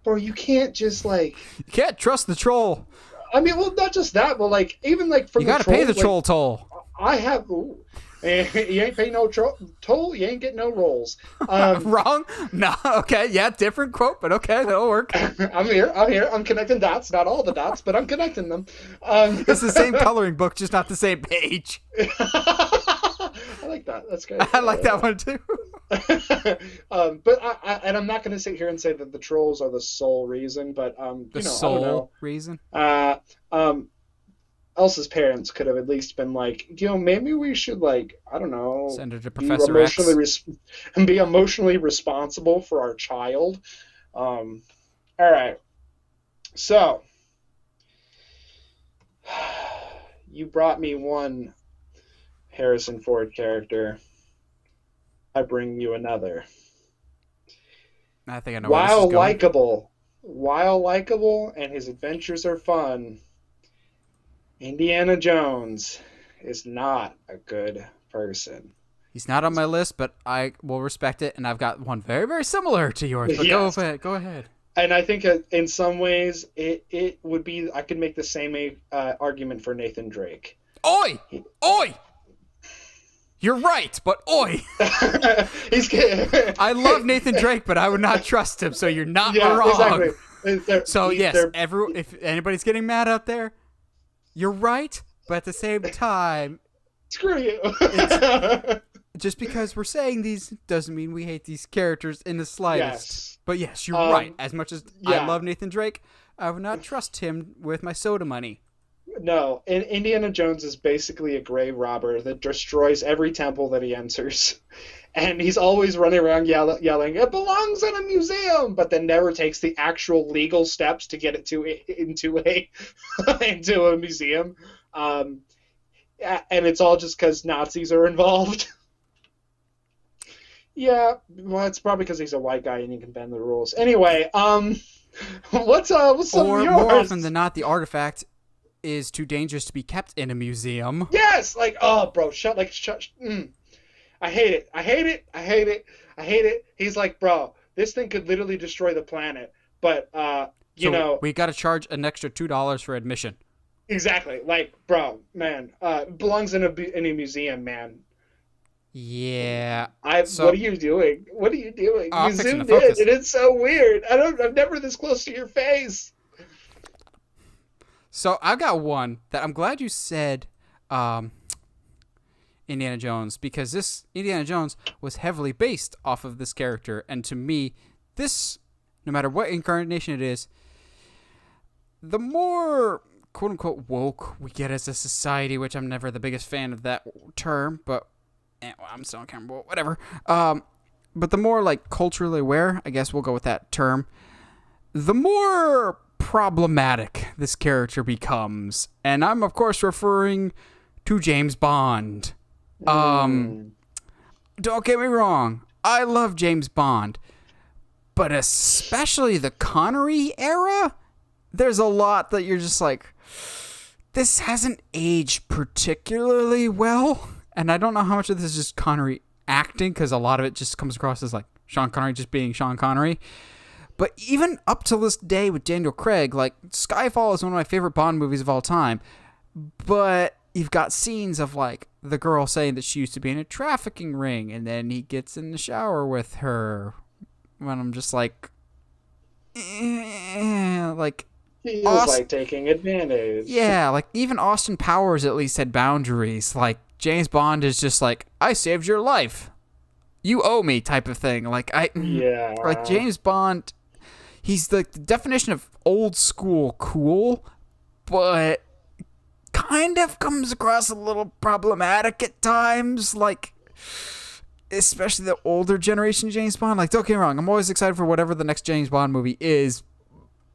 Speaker 2: bro, you can't just, like...
Speaker 1: You can't trust the troll.
Speaker 2: I mean, well, not just that, but, like, even, like, from
Speaker 1: you gotta pay the troll toll.
Speaker 2: I have... Ooh, you ain't pay no toll, you ain't get no rolls.
Speaker 1: Wrong? No, okay, yeah, different quote, but okay, that'll work.
Speaker 2: I'm here, I'm connecting dots, not all the dots, but I'm connecting them.
Speaker 1: It's the same coloring book, just not the same page.
Speaker 2: I like that, that's good.
Speaker 1: I like that one too.
Speaker 2: But I'm not going to sit here and say that the trolls are the sole reason, but,
Speaker 1: the
Speaker 2: I don't
Speaker 1: sole
Speaker 2: know.
Speaker 1: reason?
Speaker 2: Elsa's parents could have at least been like, maybe we should, like, I don't know,
Speaker 1: send her to Professor X
Speaker 2: and be emotionally responsible for our child. All right. So, you brought me one Harrison Ford character. I bring you another.
Speaker 1: I think I know where this is going.
Speaker 2: While likable and his adventures are fun, Indiana Jones is not a good person.
Speaker 1: He's not on my list, but I will respect it, and I've got one very, very similar to yours. But
Speaker 2: Yes.
Speaker 1: Go ahead.
Speaker 2: And I think in some ways it would be, I could make the same argument for Nathan Drake.
Speaker 1: Oi! You're right, but oi! I love Nathan Drake, but I would not trust him, so you're not wrong.
Speaker 2: Exactly.
Speaker 1: So yes, if anybody's getting mad out there, you're right, but at the same time,
Speaker 2: screw you.
Speaker 1: Just because we're saying these doesn't mean we hate these characters in the slightest.
Speaker 2: Yes.
Speaker 1: But yes, you're right. As much as I love Nathan Drake, I would not trust him with my soda money.
Speaker 2: No, Indiana Jones is basically a grave robber that destroys every temple that he enters. And he's always running around yelling, it belongs in a museum, but then never takes the actual legal steps to get it into a museum. And it's all just because Nazis are involved. Yeah, well, it's probably because he's a white guy and he can bend the rules. Anyway, what's some of yours?
Speaker 1: More often than not, the artifact is too dangerous to be kept in a museum.
Speaker 2: Yes, like, oh, bro, shut. I hate it. He's like, bro, this thing could literally destroy the planet, but you know,
Speaker 1: we got to charge an extra $2 for admission.
Speaker 2: Exactly, like, bro, man, belongs in a museum, man.
Speaker 1: Yeah.
Speaker 2: What are you doing?
Speaker 1: Oh,
Speaker 2: You zoomed in, and it's so weird. I'm never this close to your face.
Speaker 1: So I got one that I'm glad you said Indiana Jones, because this Indiana Jones was heavily based off of this character. And to me, this, no matter what incarnation it is, the more quote-unquote woke we get as a society, which I'm never the biggest fan of that term, but I'm still on camera, whatever. But the more, like, culturally aware, I guess we'll go with that term, the more problematic this character becomes. And I'm, of course, referring to James Bond. Don't get me wrong, I love James Bond, but especially the Connery era, there's a lot that you're just like, this hasn't aged particularly well. And I don't know how much of this is just Connery acting, because a lot of it just comes across as like Sean Connery just being Sean Connery. But even up to this day with Daniel Craig, like, Skyfall is one of my favorite Bond movies of all time. But you've got scenes of, like, the girl saying that she used to be in a trafficking ring, and then he gets in the shower with her. When I'm just like, like,
Speaker 2: feels like taking advantage.
Speaker 1: Yeah, like, even Austin Powers at least had boundaries. Like, James Bond is just like, I saved your life, you owe me, type of thing. Like, like, James Bond, he's like the definition of old school cool, but kind kind of comes across a little problematic at times, like, especially the older generation James Bond. Like, don't get me wrong, I'm always excited for whatever the next James Bond movie is,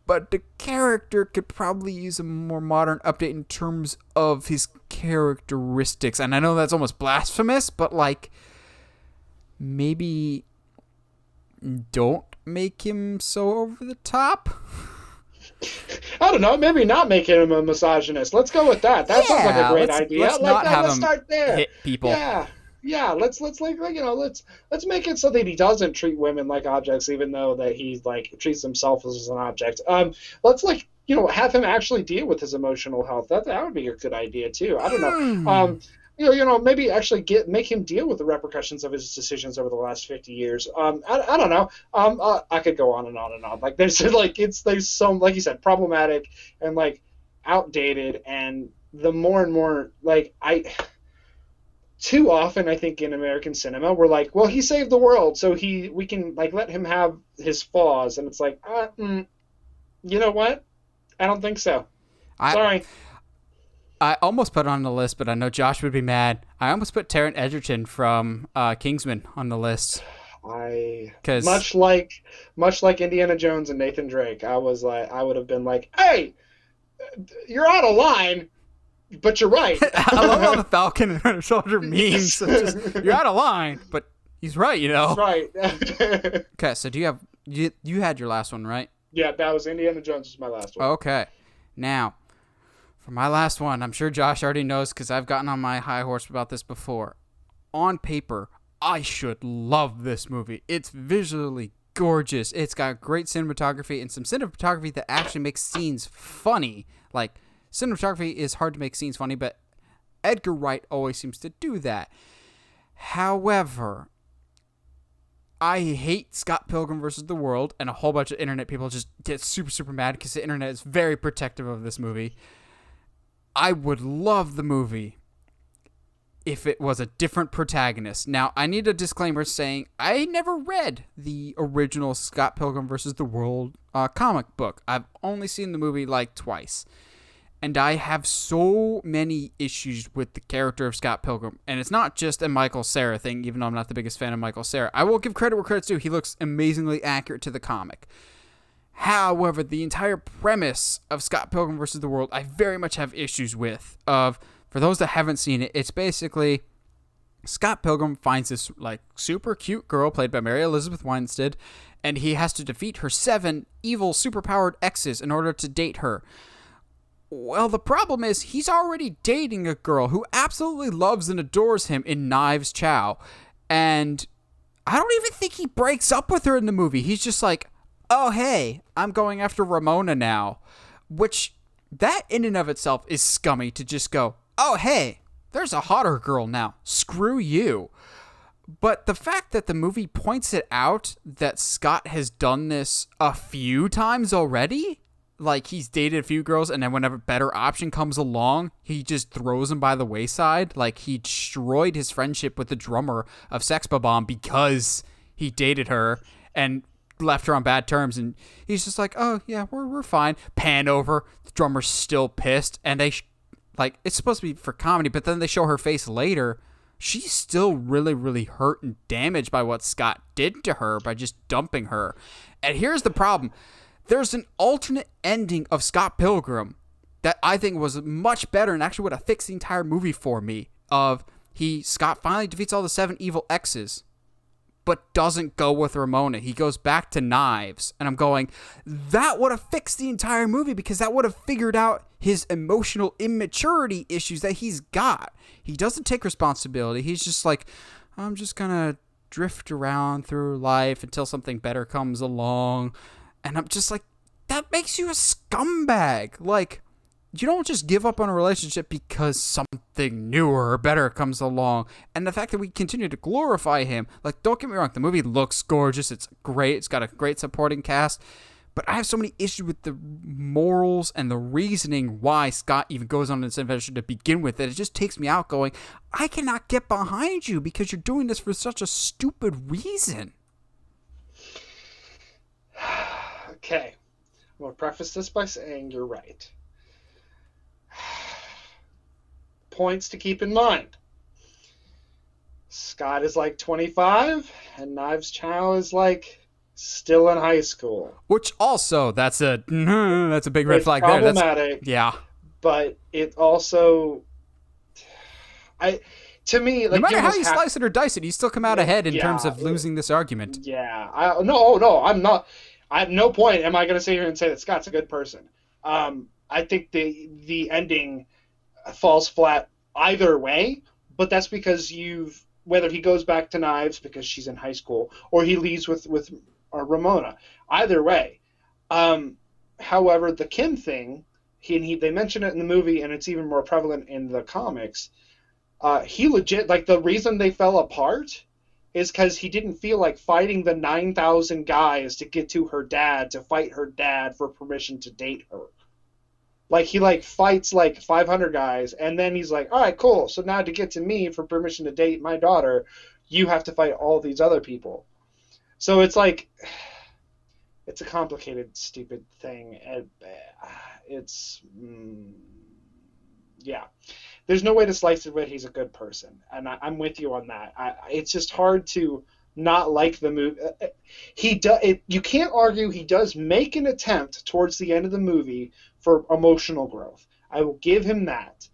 Speaker 1: but the character could probably use a more modern update in terms of his characteristics. And I know that's almost blasphemous, but, like, maybe don't make him so over the top.
Speaker 2: I don't know. Maybe not making him a misogynist. Let's go with that. That sounds like a great idea.
Speaker 1: Let's not have
Speaker 2: let's
Speaker 1: him
Speaker 2: start there.
Speaker 1: hit people.
Speaker 2: Yeah. Let's let's make it so that he doesn't treat women like objects, even though that he like treats himself as an object. Let's have him actually deal with his emotional health. That would be a good idea too. I don't know. Maybe actually make him deal with the repercussions of his decisions over the last 50 years. I don't know. I could go on and on and on. Like there's some, like you said, problematic and like outdated, and the more and more like too often I think in American cinema we're like, well, he saved the world, so we can like let him have his flaws, and it's like, you know what? I don't think so. Sorry.
Speaker 1: I almost put it on the list, but I know Josh would be mad. I almost put Taron Egerton from Kingsman on the list.
Speaker 2: Much like Indiana Jones and Nathan Drake, I would have been like, hey, you're out of line, but you're right.
Speaker 1: I love all the Falcon and Winter Soldier memes. So you're out of line, but he's right,
Speaker 2: He's right.
Speaker 1: Okay, so you had your last one, right?
Speaker 2: Yeah, that was Indiana Jones was my last one.
Speaker 1: Okay. Now, for my last one, I'm sure Josh already knows because I've gotten on my high horse about this before. On paper, I should love this movie. It's visually gorgeous. It's got great cinematography and some cinematography that actually makes scenes funny. Like, cinematography is hard to make scenes funny, but Edgar Wright always seems to do that. However, I hate Scott Pilgrim vs. the World, and a whole bunch of internet people just get super, super mad because the internet is very protective of this movie. I would love the movie if it was a different protagonist. Now, I need a disclaimer saying I never read the original Scott Pilgrim vs. the World comic book. I've only seen the movie like twice. And I have so many issues with the character of Scott Pilgrim. And it's not just a Michael Cera thing, even though I'm not the biggest fan of Michael Cera. I will give credit where credit's due. He looks amazingly accurate to the comic. However, the entire premise of Scott Pilgrim vs. the World, I very much have issues with. For those that haven't seen it, it's basically Scott Pilgrim finds this like super cute girl played by Mary Elizabeth Winstead, and he has to defeat her 7 evil superpowered exes in order to date her. Well, the problem is he's already dating a girl who absolutely loves and adores him in Knives Chow, and I don't even think he breaks up with her in the movie. He's just like, oh, hey, I'm going after Ramona now. Which, that in and of itself is scummy to just go, oh, hey, there's a hotter girl now. Screw you. But the fact that the movie points it out that Scott has done this a few times already, like he's dated a few girls and then whenever a better option comes along, he just throws them by the wayside. Like he destroyed his friendship with the drummer of Sex Bomb because he dated her and left her on bad terms, and he's just like, oh yeah, we're fine. Pan over, the drummer's still pissed, and they like, it's supposed to be for comedy, but then they show her face later. She's still really, really hurt and damaged by what Scott did to her by just dumping her. And here's the problem. There's an alternate ending of Scott Pilgrim that I think was much better and actually would have fixed the entire movie for me. Scott finally defeats all the 7 evil exes, but doesn't go with Ramona. He goes back to Knives. And I'm going, that would have fixed the entire movie because that would have figured out his emotional immaturity issues that he's got. He doesn't take responsibility. He's just like, I'm just going to drift around through life until something better comes along. And I'm just like, that makes you a scumbag. Like, you don't just give up on a relationship because something newer or better comes along. And the fact that we continue to glorify him, like, don't get me wrong, the movie looks gorgeous. It's great. It's got a great supporting cast. But I have so many issues with the morals and the reasoning why Scott even goes on this adventure to begin with that it just takes me out going, I cannot get behind you because you're doing this for such a stupid reason.
Speaker 2: Okay. I'm going to preface this by saying you're right. points to keep in mind. Scott is like 25, and Knives Chow is like still in high school.
Speaker 1: Which also, that's a big red flag there.
Speaker 2: It's problematic.
Speaker 1: Yeah.
Speaker 2: But it also, to me, like,
Speaker 1: no matter how you slice it or dice it, you still come out ahead in terms of losing this argument.
Speaker 2: Yeah. No, I'm not. At no point am I going to sit here and say that Scott's a good person. I think the ending falls flat either way, but that's because whether he goes back to Knives because she's in high school or he leaves with Ramona. Either way. However, the Kim thing, they mention it in the movie, and it's even more prevalent in the comics. He legit, like, the reason they fell apart is because he didn't feel like fighting the 9,000 guys to get to her dad, to fight her dad for permission to date her. Like, he, like, fights, like, 500 guys, and then he's like, all right, cool, so now to get to me for permission to date my daughter, you have to fight all these other people. So it's like, it's a complicated, stupid thing. Yeah. There's no way to slice it, but he's a good person, and I'm with you on that. It's just hard to not like the movie. You can't argue he does make an attempt towards the end of the movie for emotional growth. I will give him that.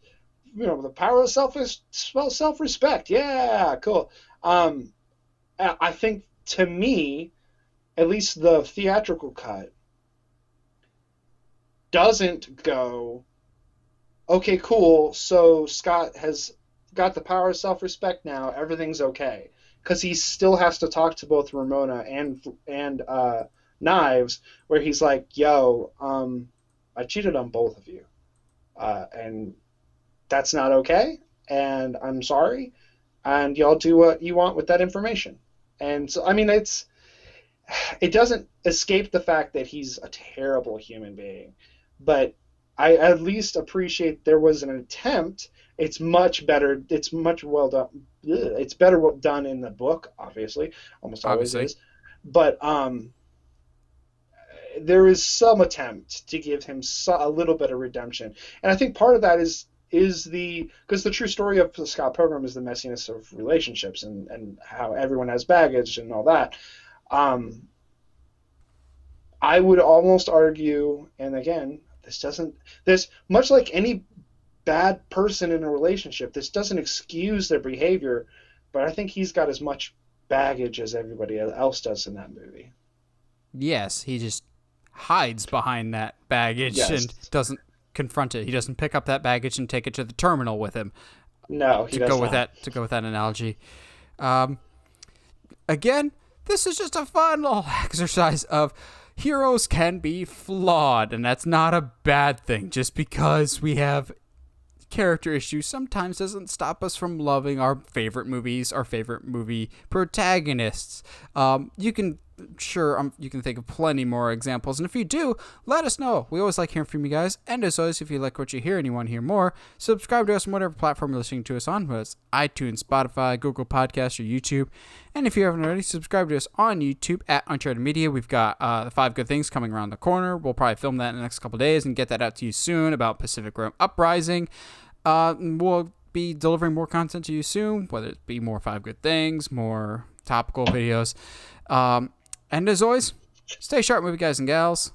Speaker 2: The power of self-respect. Yeah, cool. I think, to me, at least the theatrical cut doesn't go, okay, cool, so Scott has got the power of self-respect now, everything's okay. Because he still has to talk to both Ramona and Knives, where he's like, yo, I cheated on both of you. And that's not okay, and I'm sorry, and y'all do what you want with that information. And so, I mean, it doesn't escape the fact that he's a terrible human being, but I at least appreciate there was an attempt. It's much better. It's much well done. It's better done in the book, obviously. Almost always is. But there is some attempt to give him a little bit of redemption. And I think part of that is because the true story of the Scott Pilgrim is the messiness of relationships and how everyone has baggage and all that. I would almost argue, and again, this much like any bad person in a relationship, this doesn't excuse their behavior, but I think he's got as much baggage as everybody else does in that movie.
Speaker 1: Yes, he just hides behind that baggage and doesn't confront it. He doesn't pick up that baggage and take it to the terminal with him.
Speaker 2: No, he does not.
Speaker 1: To go with that analogy. Again, this is just a fun little exercise of heroes can be flawed, and that's not a bad thing. Just because we have character issues sometimes doesn't stop us from loving our favorite movies, our favorite movie protagonists. You can think of plenty more examples, and if you do, let us know. We always like hearing from you guys, and as always, if you like what you hear and you want to hear more, subscribe to us on whatever platform you're listening to us on, whether it's iTunes, Spotify, Google Podcasts, or YouTube. And if you haven't already, subscribe to us on YouTube at Uncharted Media. We've got the 5 Good Things coming around the corner. We'll probably film that in the next couple days and get that out to you soon about Pacific Rim Uprising. We'll be delivering more content to you soon, whether it be more 5 Good Things, more topical videos. And as always, stay sharp, movie guys and gals.